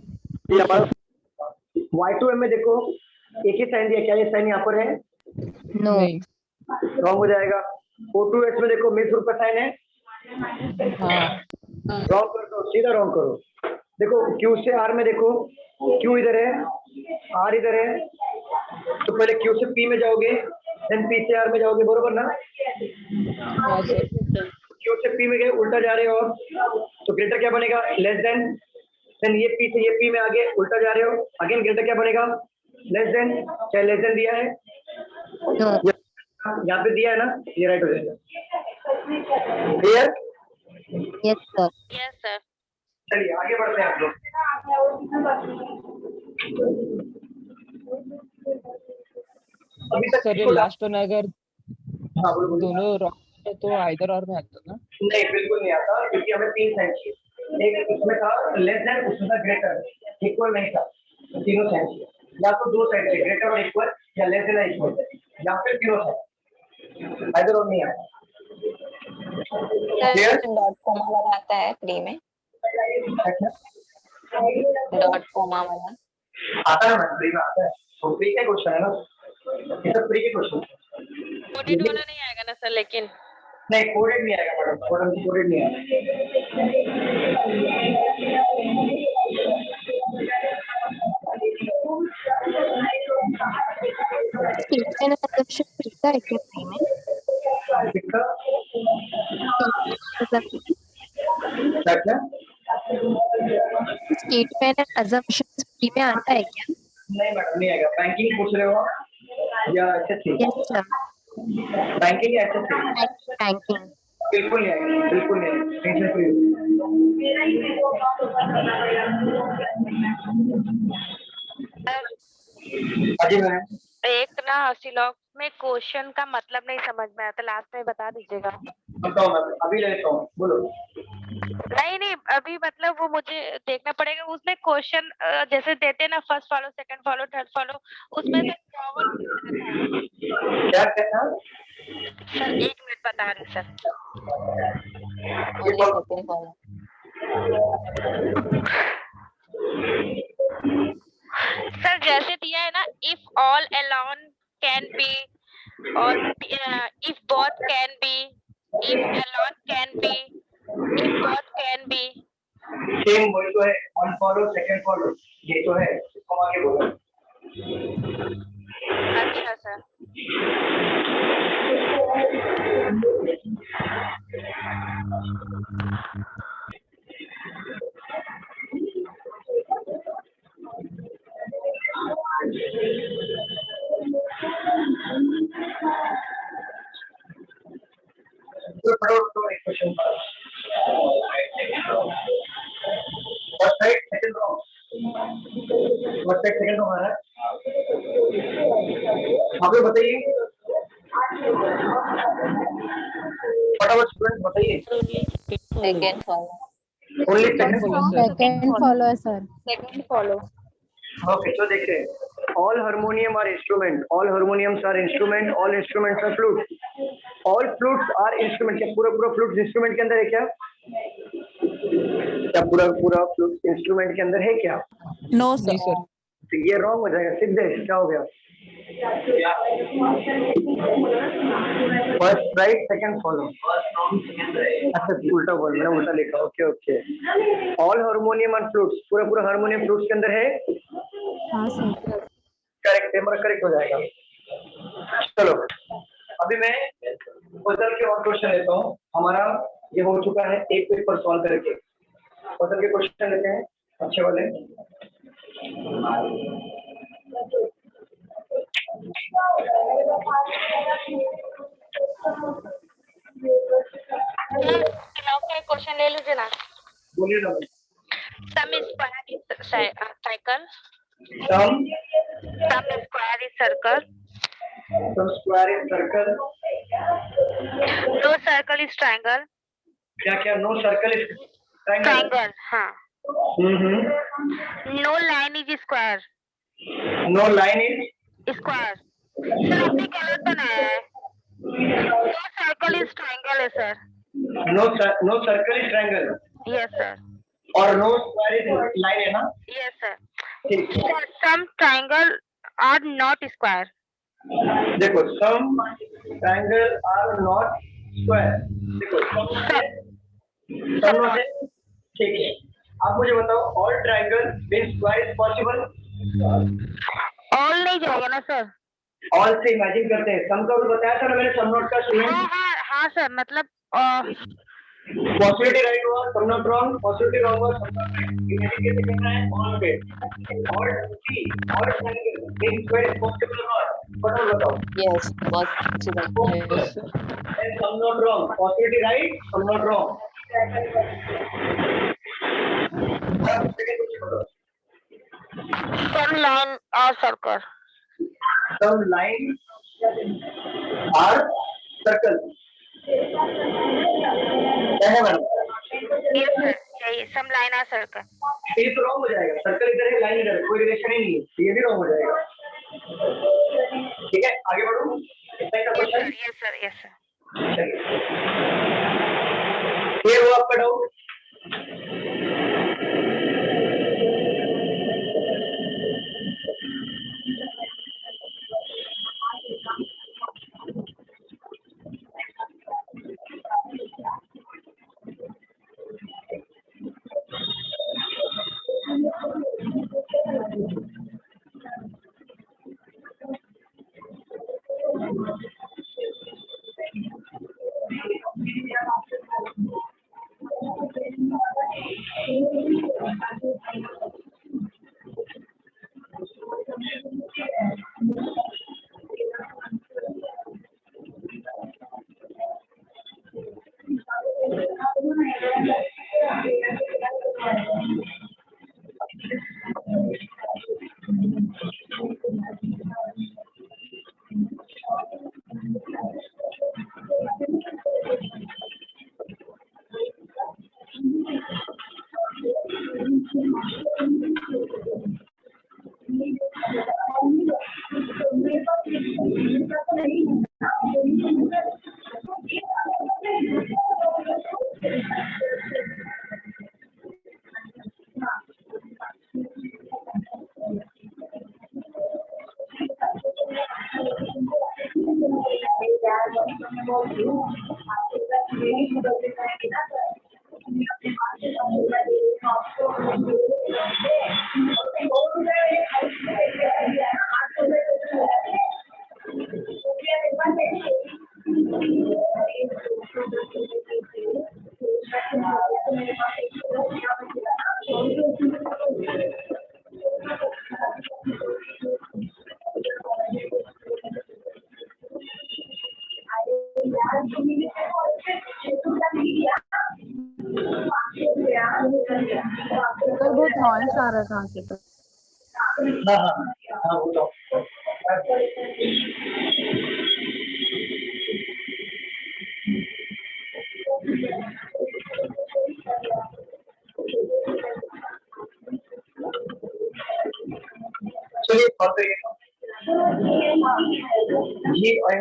ये हमारा Y2M में देखो एक ही साइन दिया, क्या ये साइन यहाँ पर है? नो रॉन्ग हो जाएगा। O2S में देखो मिक्स ग्रुप का साइन है। हाँ रॉन्ग कर दो, सीधा रॉन्ग करो। देखो Q से R में देखो, Q इधर है R इधर है तो पहले Q से P में जाओगे देन P से R में जाओगे, बरोबर ना? हाँ सर। Q से P में गए उल्टा जा रहे हो तो ग्रेटर क्या बनेगा? Less than. देन ये पी से ये पी में आगे उल्टा जा रहे हो, अगेन ग्रेटर क्या बनेगा, लेस देन, चाहे लेस देन दिया है यहाँ पे दिया है ना, ये राइट हो जाएगा। Clear? Yes sir. Yes sir. चलिए आगे बढ़ते हैं आप लोग। अभी तक सर ये लास्ट वन अगर हाँ बोलो बोलो। दोनों रॉन्ग है तो आइदर और में आता ना? नहीं बिल्कुल नहीं आता, क्योंकि हमें 3 साइन चाहिए, एक उसमें था लेस देन, उसमें था ग्रेटर, इक्वल नहीं था, तो तीनों साइन चाहिए, या तो 2 साइन चाहिए, ग्रेटर और इक्वल, या लेस देन और इक्वल, या फिर तीनों साइन, आइदर और नहीं आता। सर डॉट कोमा वाला आता है प्री में, डॉट कोमा वाला आता है ना, प्री में आता है, तो प्री का क्वेश्चन है ना, ये सब प्री के क्वेश्चन है। कोडेड वाला नहीं आएगा ना सर? लेकिन नहीं कोडेड नहीं आएगा मैडम, कोडेड नहीं आएगा। स्टेटमेंट assumption प्री का है क्या प्री में? किसका? स्टेटमेंट एंड assumptions प्री में आता है क्या? नहीं मैडम नहीं आएगा। बैंकिंग पूछ रहे हो या एसएससी? Yes sir. बैंकिंग या एसएससी? बैंकिंग। बिल्कुल नहीं आएगा, बिल्कुल नहीं आएगा, टेंशन फ्री। अजी मैम एक ना सिलॉग में क्वेश्चन का मतलब नहीं समझ में आता, लास्ट में बता दीजिएगा। बताओ मैम, अभी लेता हूँ, बोलो। नहीं अभी मतलब वो मुझे देखना पड़ेगा, उसमें क्वेश्चन जैसे देते हैं ना, first follow, second follow, third follow, उसमें से क्या कहना? सर 1 मिनट बता रही सर। सर जैसे दिया है ना, if all alone can be, और if both can be, if alone can be, if both can be. Same वही तो है, वन फॉलो सेकंड फॉलो, ये तो है, इसको आगे बोलो। अच्छा sir. Question first right second wrong, first right second wrong है। आप लोग बताइए फटाफट, स्टूडेंट बताइए। Second follow. Only second follow है सर। Second follow. ओके, तो देखिए, all harmonium are instrument, all harmoniums are instrument, all instruments are flutes, all flutes are instrument। क्या पूरा flutes instrument के अंदर है क्या? क्या पूरा flutes instrument के अंदर है क्या? No sir. तो ये रॉन्ग हो जाएगा। सिद्धेश क्या हो गया? First right second follow. अच्छा उल्टा बोल, मैंने उल्टा लिखा। ओके ऑल हारमोनियम और फ्लूट्स, पूरा हारमोनियम फ्लूट्स के अंदर है। हाँ सर। करेक्ट है, मेरा करेक्ट हो जाएगा। चलो अभी मैं पजल के और क्वेश्चन लेता हूँ। हमारा ये हो चुका है एक पेपर सॉल्व करके। पजल के क्वेश्चन लेते हैं अच्छे वाले। क्वेश्चन ले लीजिए ना। बोलिए ना। Some square cycle, some square is circle, some square is circle, no circle is triangle. क्या नो सर्कल इज ट्रायंगल? हाँ। No line is square, no line is square. Sir आपने गलत बनाया है, नो सर्कल इज ट्रायंगल है sir. No circle is triangle. Yes sir. और no square is line है ना? Yes sir. ठीक है। Some triangle are not square. देखो some triangle are not square. देखो सम है, ठीक है। आप मुझे बताओ all triangle with square is possible? All नहीं जाएगा ना सर? ऑल से इमेजिन करते हैं। सम का भी बताया था ना मैंने, सम नोट का स्टूडेंट। हाँ सर, मतलब पॉसिबिलिटी राइट हुआ, some not wrong, possibility wrong हुआ, some not right. In any case करना है ऑल पे और सी और इन स्क्वायर इज पॉसिबल और नॉट, फटाफट बताओ। Yes, possible. Yes, sir. And some not wrong, possibility right, some not wrong. Some line or circle. Some lines are circle. क्या है मैडम? Yes sir. चाहिए some line or circle. ये तो wrong हो जाएगा, सर्कल इधर है, लाइन इधर है, कोई रिलेशन ही नहीं है, ये भी wrong हो जाएगा। ठीक है, आगे बढ़ो। इतना का question. Yes sir. Yes sir. ये वो आपका डाउट। सर बहुत नॉइस आ रहा है कहाँ से? हाँ हाँ हाँ बताओ। चलिए सॉल्व करिए। जी और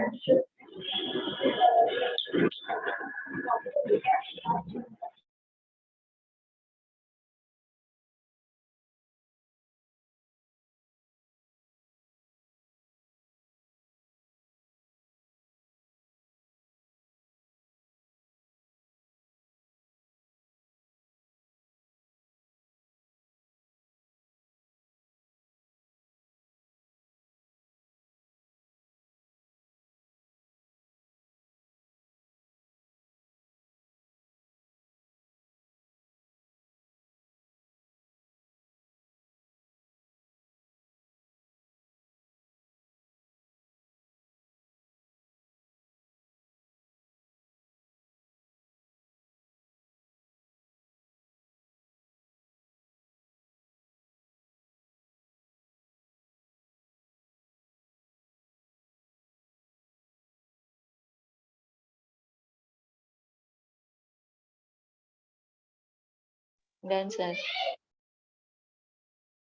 Done, sir.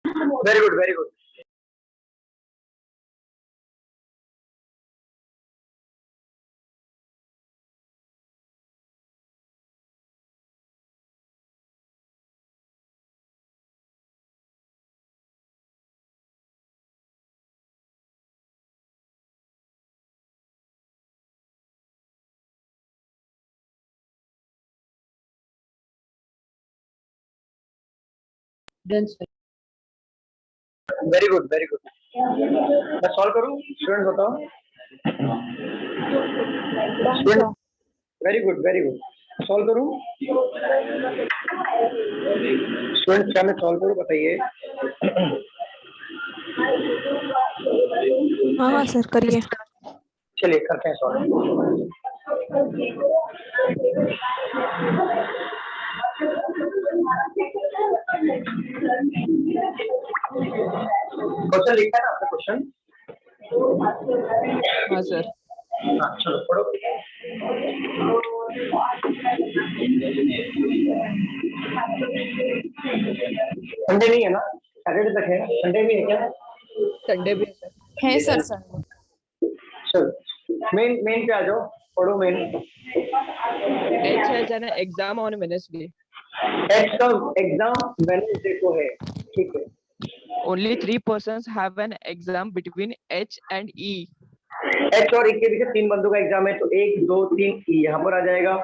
Very good very good. Done, sir. Very good very good. मैं सॉल्व करूं? स्टूडेंट बताओ। Very good very good. Solve करूं? स्टूडेंट क्या मैं सॉल्व करूं बताइए? हाँ हाँ सर करिए। चलिए करते हैं सॉल्व। क्वेश्चन लिखा है ना आपका क्वेश्चन? हाँ सर। हाँ चलो पढ़ो। संडे नहीं है ना? सैटरडे तक है, संडे भी है क्या? संडे भी है सर। है सर संडे। चलो मेन पे आ जाओ, पढ़ो main. H has an exam on Wednesday. H का एग्जाम वेडनेसडे को है, ठीक है। Only 3 persons have an exam between H and E. H और ई के बीच 3 बंदों का एग्जाम है, तो 1 2 3 ई यहाँ पर आ जाएगा,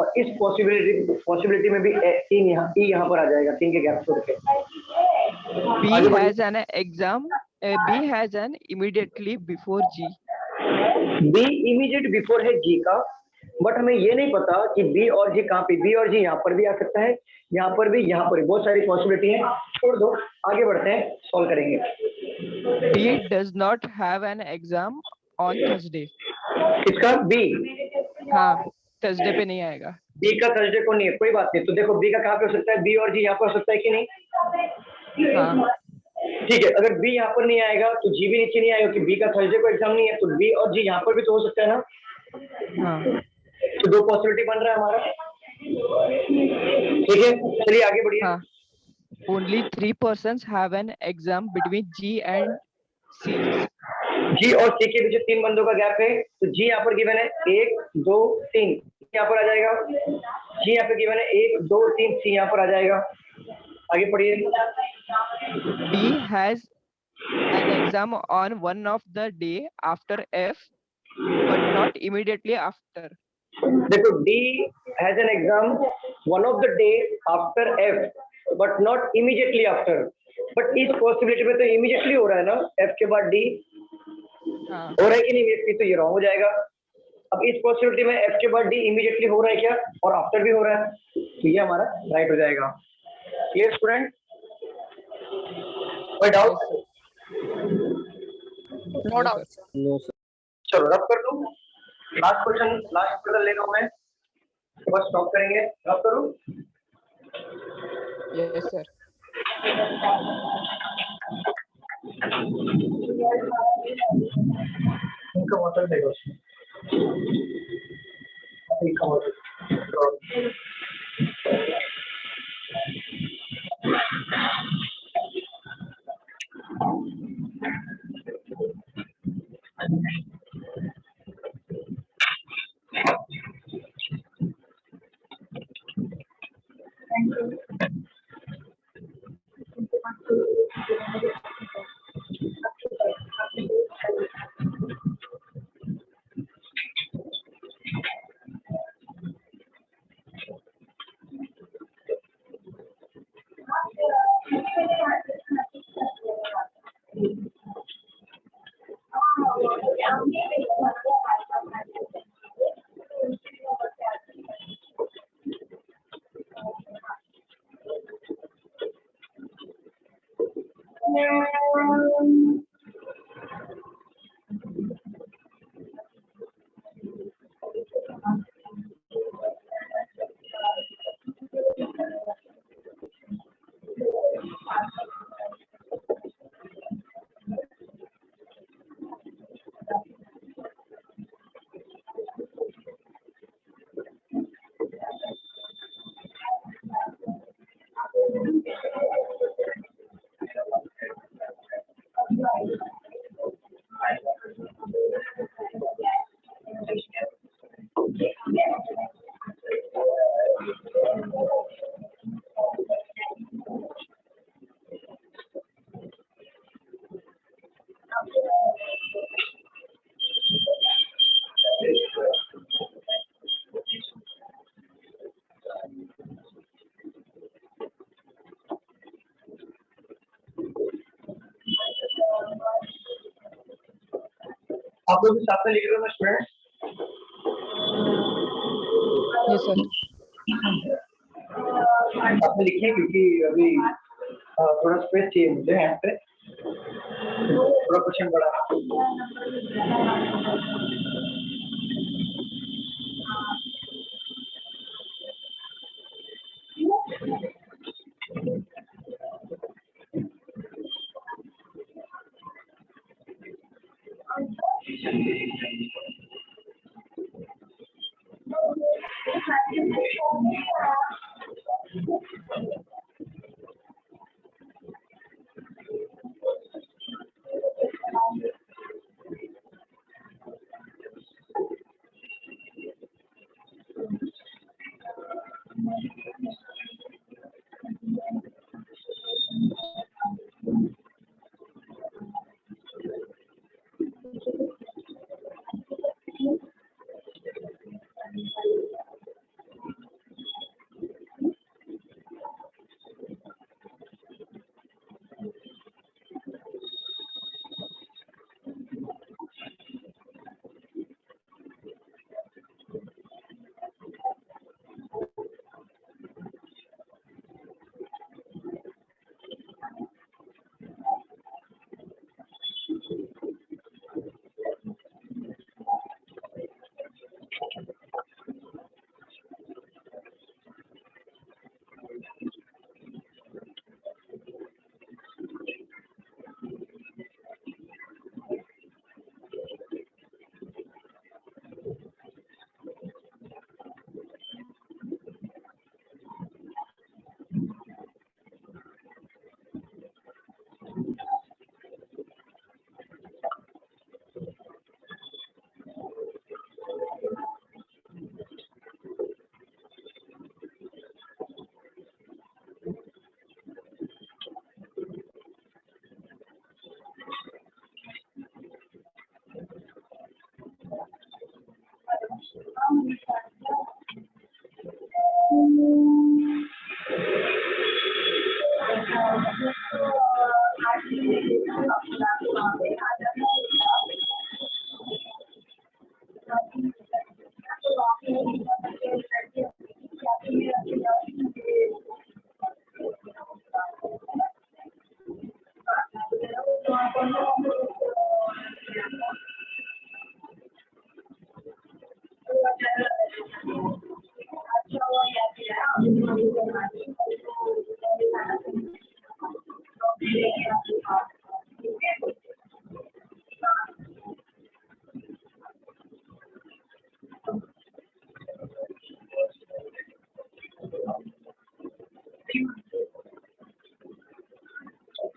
और इस पॉसिबिलिटी में भी 3 यहाँ ई यहाँ पर आ जाएगा, 3 के गैप छोड़ के। B आगे बढ़िए। has an exam. B has an immediately before G. B immediate before है जी का, बट हमें ये नहीं पता कि बी और जी कहाँ पे, बी और जी यहाँ पर भी आ सकता है, यहाँ पर भी, यहाँ पर भी, बहुत सारी पॉसिबिलिटी है, छोड़ दो, आगे बढ़ते हैं, सॉल्व करेंगे। B does not have an exam on Thursday. इसका बी, हाँ, थर्सडे पे नहीं आएगा। बी का थर्सडे को नहीं है, कोई बात नहीं। तो देखो बी का कहाँ पे हो सकता है, बी और जी यहाँ पर हो सकता है कि नहीं? हाँ। ठीक है, अगर बी यहाँ पर नहीं आएगा तो जी भी नीचे नहीं आएगा, क्योंकि बी का थर्सडे को एग्जाम नहीं है, तो बी और जी यहाँ पर भी तो हो सकता है ना। हाँ। तो 2 पॉसिबिलिटी बन रहा है हमारा, ठीक है। चलिए आगे बढ़िए। हाँ। Only 3 persons have an exam between G and C. जी और सी के बीच 3 बंदों का गैप है, तो जी यहाँ पर गिवन है 1 2 3, यहाँ पर आ जाएगा। जी यहाँ पे गिवन है 1 2 3, सी यहाँ पर आ जाएगा। आगे पढ़िए। D has an exam on one of the day after F, but not immediately after. देखो D has an exam one of the day after F, but not immediately after. But इस possibility में तो immediately हो रहा है ना, F के बाद डी हाँ। हो रहा है कि नहीं? इमीडिएटली तो ये रॉन्ग हो जाएगा। अब इस पॉसिबिलिटी में एफ के बाद डी इमीडिएटली हो रहा है क्या, और आफ्टर भी हो रहा है, तो ये हमारा राइट हो जाएगा। Clear student? कोई doubt? No doubt sir. No sir. चलो रब कर दो। लास्ट क्वेश्चन, लास्ट क्वेश्चन ले लो, मैं बस स्टॉप करेंगे। रब करूं? Yes sir. इनका वाटर देखो, इनका वाटर आप लोग भी साथ में लिख रहे हो ना स्टूडेंट? Yes sir. आपने लिखे क्योंकि अभी थोड़ा स्पेस चाहिए मुझे यहाँ पे, थोड़ा क्वेश्चन बड़ा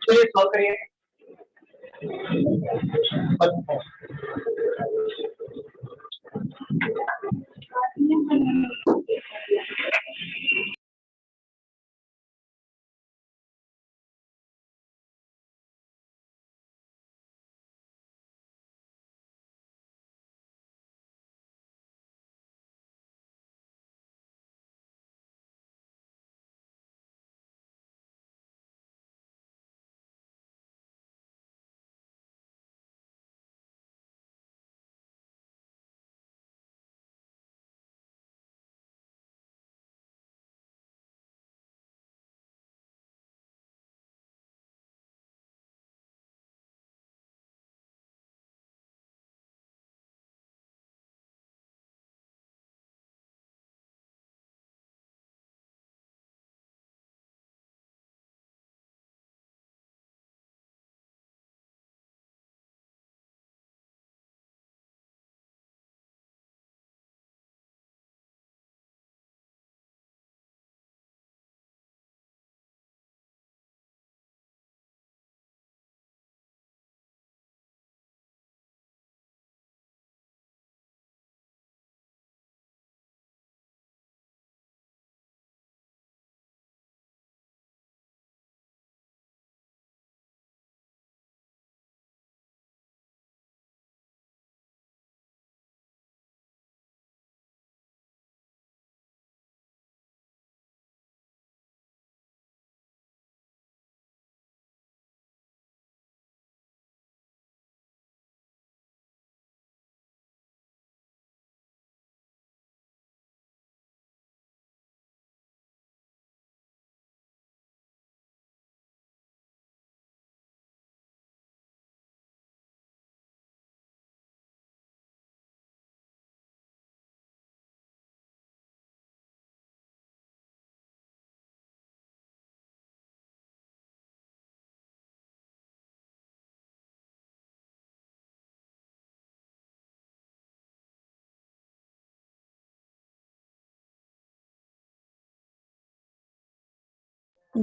चलिए सॉल्व करिए।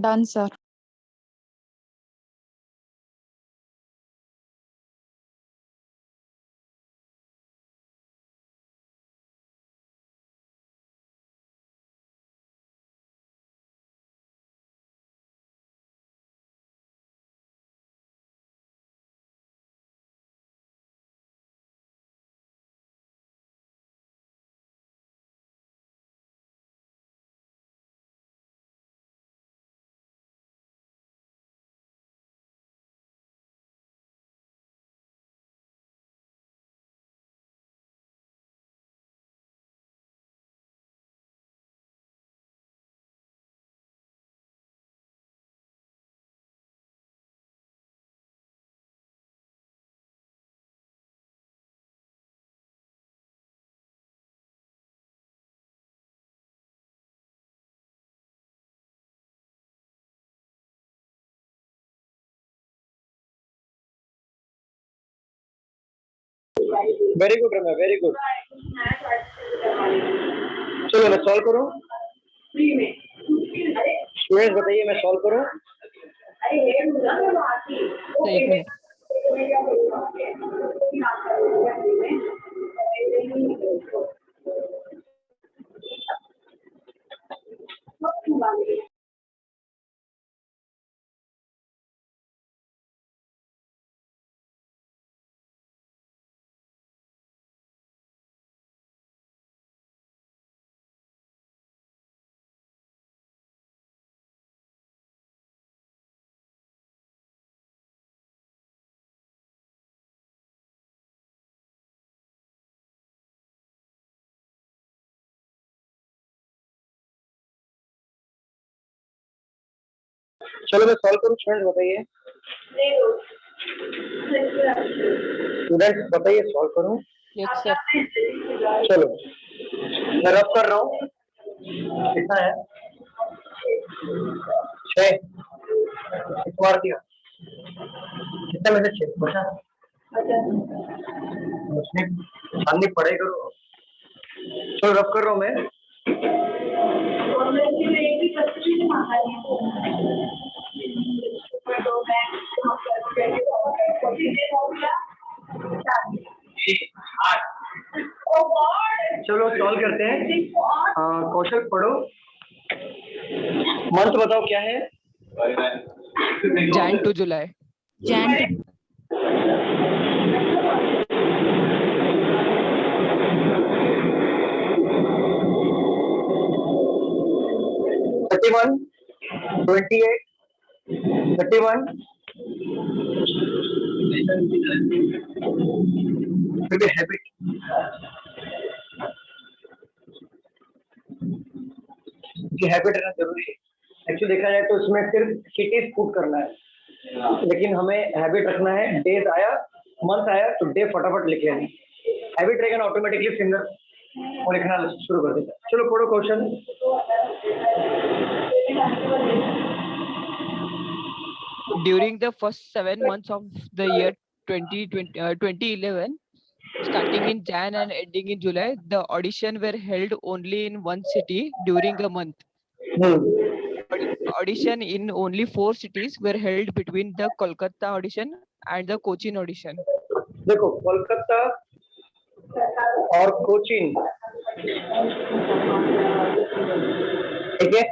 Done, sir. वेरी गुड रम्या, वेरी गुड। चलो मैं सॉल्व करूं। स्टूडेंट्स बताइए, मैं सॉल्व करूं। एक मिनट। चलो मैं सॉल्व करूं। स्टूडेंट्स बताइए, स्टूडेंट्स बताइए सॉल्व करूं। Yes sir. चलो मैं रब कर रहा हूँ। कितना है? 6 मार दिया। कितना में से 6 बचा? उसने छाननी पढ़ाई करो। चलो रब कर रहा हूँ मैं। चलो सॉल्व करते हैं। कौशल पढ़ो, मंथ बताओ क्या है? Jan to July. Jan to 31, 28, 31, फिर भी हैबिट। ये हैबिट रहना जरूरी है। एक्चुअली देखा जाए तो इसमें सिर्फ सिटीज पुट करना है, लेकिन हमें हैबिट रखना है। डेज आया, मंथ आया तो डे फटाफट लिख लेना। हैबिट रहेगा ना, ऑटोमेटिकली फिंगर वो लिखना शुरू कर देगा। चलो पढ़ो question. During the first 7 months of the year 2011, starting in Jan and ending in July, the audition were held only in one city during a month. Audition in only 4 cities were held between the Kolkata audition and the Cochin audition. देखो कोलकाता और कोचीन, ठीक है,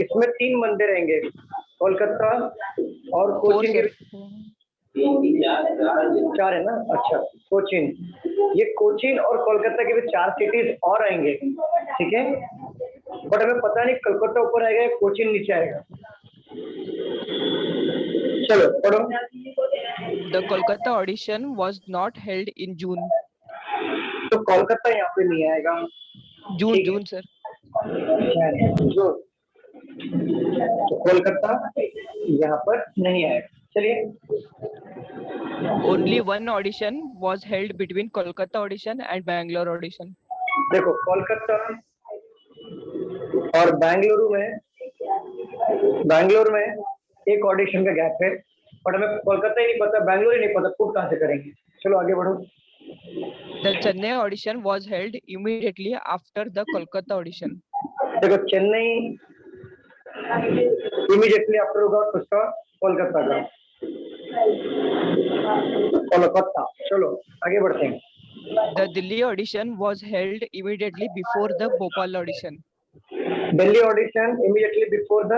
इसमें 3 मंदिर रहेंगे, कोलकाता और कोचीन के 4 है ना। अच्छा, कोचीन, ये कोचीन और कोलकाता के भी 4 सिटीज और आएंगे, ठीक है। बट हमें पता नहीं कोलकाता ऊपर आएगा या कोचीन नीचे आएगा। चलो पढ़ो। The Kolkata audition was not held in June. तो कोलकाता यहाँ पे नहीं आएगा। June sir. जून, तो कोलकाता यहाँ पर नहीं आएगा। चलिए। Only one audition was held between Kolkata audition and Bangalore audition. देखो कोलकाता और बेंगलुरु में एक ऑडिशन का गैप है, बट हमें कोलकाता ही नहीं पता, बेंगलुरु ही नहीं पता, पुट कहाँ से करेंगे। चलो आगे बढ़ो। The Chennai audition was held immediately after the Kolkata audition. देखो चेन्नई इमीडिएटली आफ्टर होगा उसका कोलकाता का, कोलकाता। चलो आगे बढ़ते हैं। The Delhi audition was held immediately before the Bhopal audition. Delhi audition immediately before the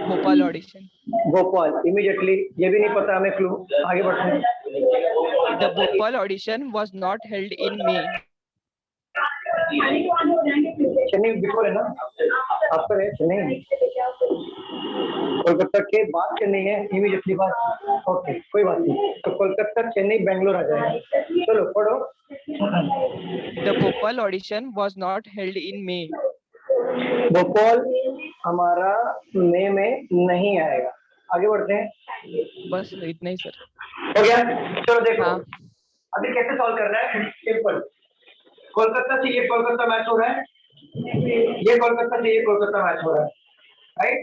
Bhopal audition. Bhopal immediately, ये भी नहीं पता हमें क्लू, आगे बढ़ते हैं। The Bhopal audition was not held in May. Chennai before है ना, आफ्टर है चेन्नई, कोलकाता के बाद चेन्नई है, इमीडिएटली बाद। ओके कोई बात नहीं, तो कोलकाता चेन्नई बेंगलोर आ जाएगा। चलो पढ़ो। The Bhopal audition was not held in May. Bhopal हमारा मई में नहीं आएगा। आगे बढ़ते हैं। बस इतना ही सर। हो गया, चलो देखो हाँ। अभी कैसे सॉल्व करना है, सिंपल। कोलकाता से ये कोलकाता मैच हो रहा है, ये कोलकाता से ये कोलकाता मैच हो रहा है, राइट?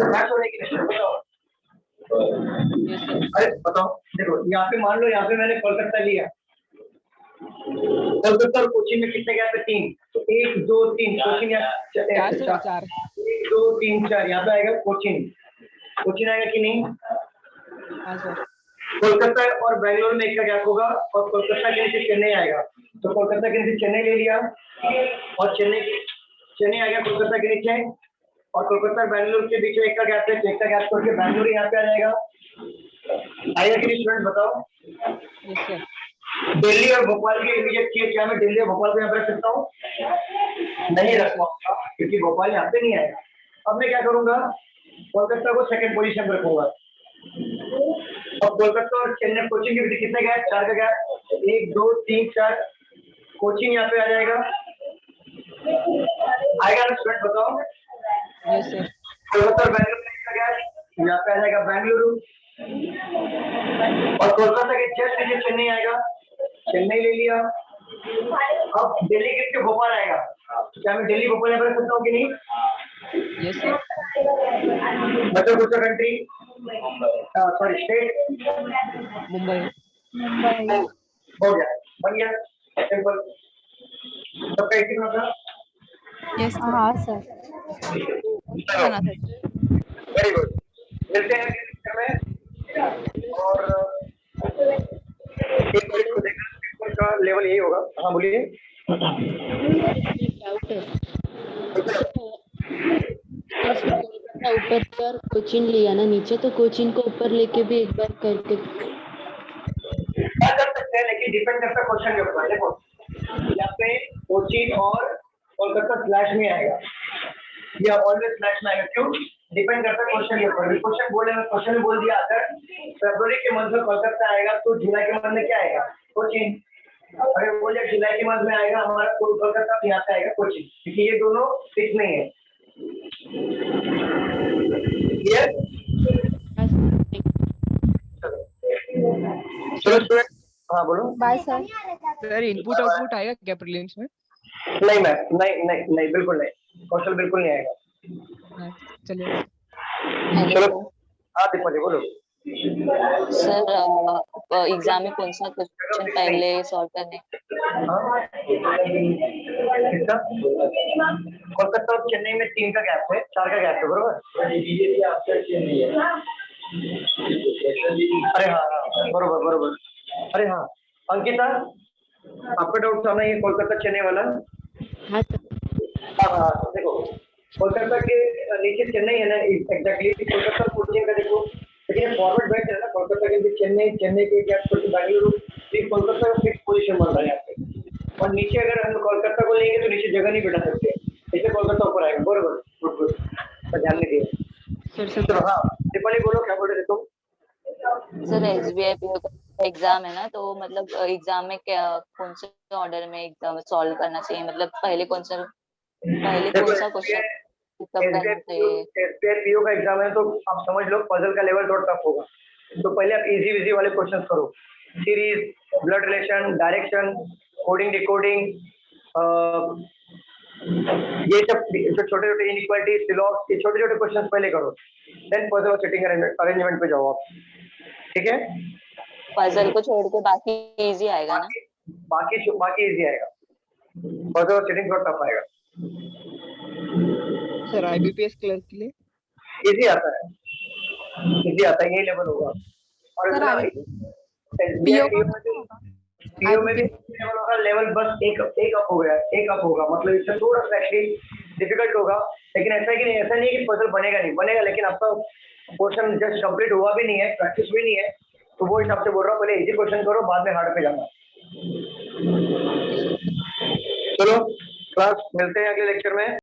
मैच होने की निश्चित बताओ। अरे बताओ, देखो यहाँ पे मान लो, यहाँ पे मैंने कोलकाता लिया, कोलकाता और कोचिन में कितने गैप है? 3, तो 1 2 3 कोचिन या 4 1 2 3 4 यहाँ पे आएगा कोचिन, कोचिन आएगा कि नहीं? हाँ सर। कोलकाता और बेंगलोर में एक का गैप होगा, और कोलकाता के नीचे चेन्नई आएगा, तो कोलकाता के नीचे चेन्नई ले लिया, और चेन्नई आ गया कोलकाता के नीचे, और कोलकाता और बेंगलोर के बीच में एक का गैप है, एक का गैप करके बेंगलोर यहाँ पे आ जाएगा। आएगा कि नहीं स्टूडेंट बताओ? Yes sir. दिल्ली और भोपाल के इमीडिएट किए, क्या मैं दिल्ली और भोपाल को यहाँ पे रख सकता हूँ? नहीं रख पाऊंगा, क्योंकि भोपाल यहाँ पे नहीं आएगा। अब मैं क्या करूंगा, कोलकाता को सेकंड पोजीशन पर रखूंगा, और कोलकाता और चेन्नई कोचिंग के बीच कितने गैप? 4 का गैप, 1 2 3 4, कोचिंग यहाँ पे आ जाएगा। आएगा ना स्टूडेंट बताओ? Yes sir. कोलकाता और बेंगलुरु में कितना गैप? यहाँ पे आ जाएगा बेंगलुरु, और कोलकाता के जस्ट नीचे चेन्नई आएगा, चेन्नई ले लिया। अब दिल्ली किसके भोपाल आएगा, क्या मैं दिल्ली भोपाल यहाँ पर रख सकता हूँ कि नहीं? Yes sir. मतलब दूसरा कंट्री, सॉरी स्टेट, मुंबई। हो गया, बन गया, सिंपल। सबका एक ही था। यस हाँ सर। वेरी गुड, मिलते हैं अगले लेक्चर में, और एक मिनट को देखना, पेपर का लेवल यही होगा। हाँ बोलिए। डाउट है ऊपर पर कोचिन लिया ना नीचे, तो कोचिन को ऊपर लेके भी एक बार करके क्या कर सकते हैं, लेकिन डिपेंड करता है क्वेश्चन के ऊपर। देखो यहाँ पे कोचिन और कोलकाता स्लैश में आएगा, या ऑलवेज स्लैश में आएगा, क्यों? डिपेंड करता है क्वेश्चन के ऊपर। क्वेश्चन बोले, क्वेश्चन में बोल दिया अगर फरवरी के मंथ में कोलकाता आएगा, तो जुलाई के मंथ में क्या आएगा? कोचिन। अगर बोले जुलाई के मंथ में आएगा हमारा कोलकाता, यहाँ पे आएगा कोचिन, क्योंकि ये दोनों फिक्स नहीं है। क्लियर? चलो स्टूडेंट, हाँ बोलो। Bye sir. Sir input output आएगा क्या प्रीलिम्स में? नहीं मैम, नहीं बिल्कुल नहीं, कौशल बिल्कुल नहीं आएगा। हाँ, चलिए। चलो हाँ दीपा जी बोलो। सर एग्जाम में कौन सा क्वेश्चन पहले सॉल्व करने? कोलकाता और चेन्नई में 3 का गैप है, 4 का गैप है, बरोबर? अरे हाँ बरोबर। अरे हाँ अंकिता, आपका डाउट था ना ये कोलकाता चेन्नई वाला? हाँ देखो कोलकाता के नीचे चेन्नई है ना, एग्जैक्टली कोलकाता कोचिंग का देखो, लेकिन फॉरवर्ड बैठ है ना, कोलकाता के चेन्नई, चेन्नई के गैप पर बेंगलुरु, कोलकाता का फिक्स पोजीशन बन रहा है यहाँ पे, और नीचे अगर हम कोलकाता को लेंगे तो नीचे जगह नहीं बिठा सकते, इसलिए कोलकाता ऊपर आएगा, बरोबर? गुड, तो ध्यान नहीं दिया सर। हाँ दीपाली बोलो, क्या बोल रहे थे तुम? सर एसबीआई पीओ का एग्जाम है ना, तो मतलब एग्जाम में क्या कौन से ऑर्डर में एग्जाम सॉल्व करना चाहिए, मतलब पहले कौन सा क्वेश्चन एसबीआई पीओ का एग्जाम है, तो आप समझ लो पजल का लेवल थोड़ा टफ होगा। तो पहले आप इजी वाले क्वेश्चन करो, series, blood relation, direction, coding decoding, ये सब जो छोटे इनइक्वालिटी, सिलॉक्स, ये छोटे क्वेश्चन पहले करो, देन पजल और सेटिंग अरेंजमेंट पे जाओ आप, ठीक है? पजल को छोड़ के बाकी इजी आएगा ना? बाकी इजी आएगा, पजल और सेटिंग थोड़ा टफ आएगा। सर IBPS क्लर्क के लिए इजी आता है, यही लेवल होगा। और सर SBI PO में भी लेवल होगा, लेवल बस एक अप हो गया, एक अप होगा, मतलब इससे थोड़ा सा एक्चुअली डिफिकल्ट होगा, लेकिन ऐसा है कि नहीं, ऐसा नहीं कि पजल बनेगा नहीं बनेगा, लेकिन आपका पोर्शन जस्ट कंप्लीट हुआ भी नहीं है, प्रैक्टिस भी नहीं है, तो वो हिसाब से बोल रहा हूँ, पहले इजी क्वेश्चन करो, बाद में हार्ड पे जाना। चलो क्लास मिलते हैं अगले लेक्चर में।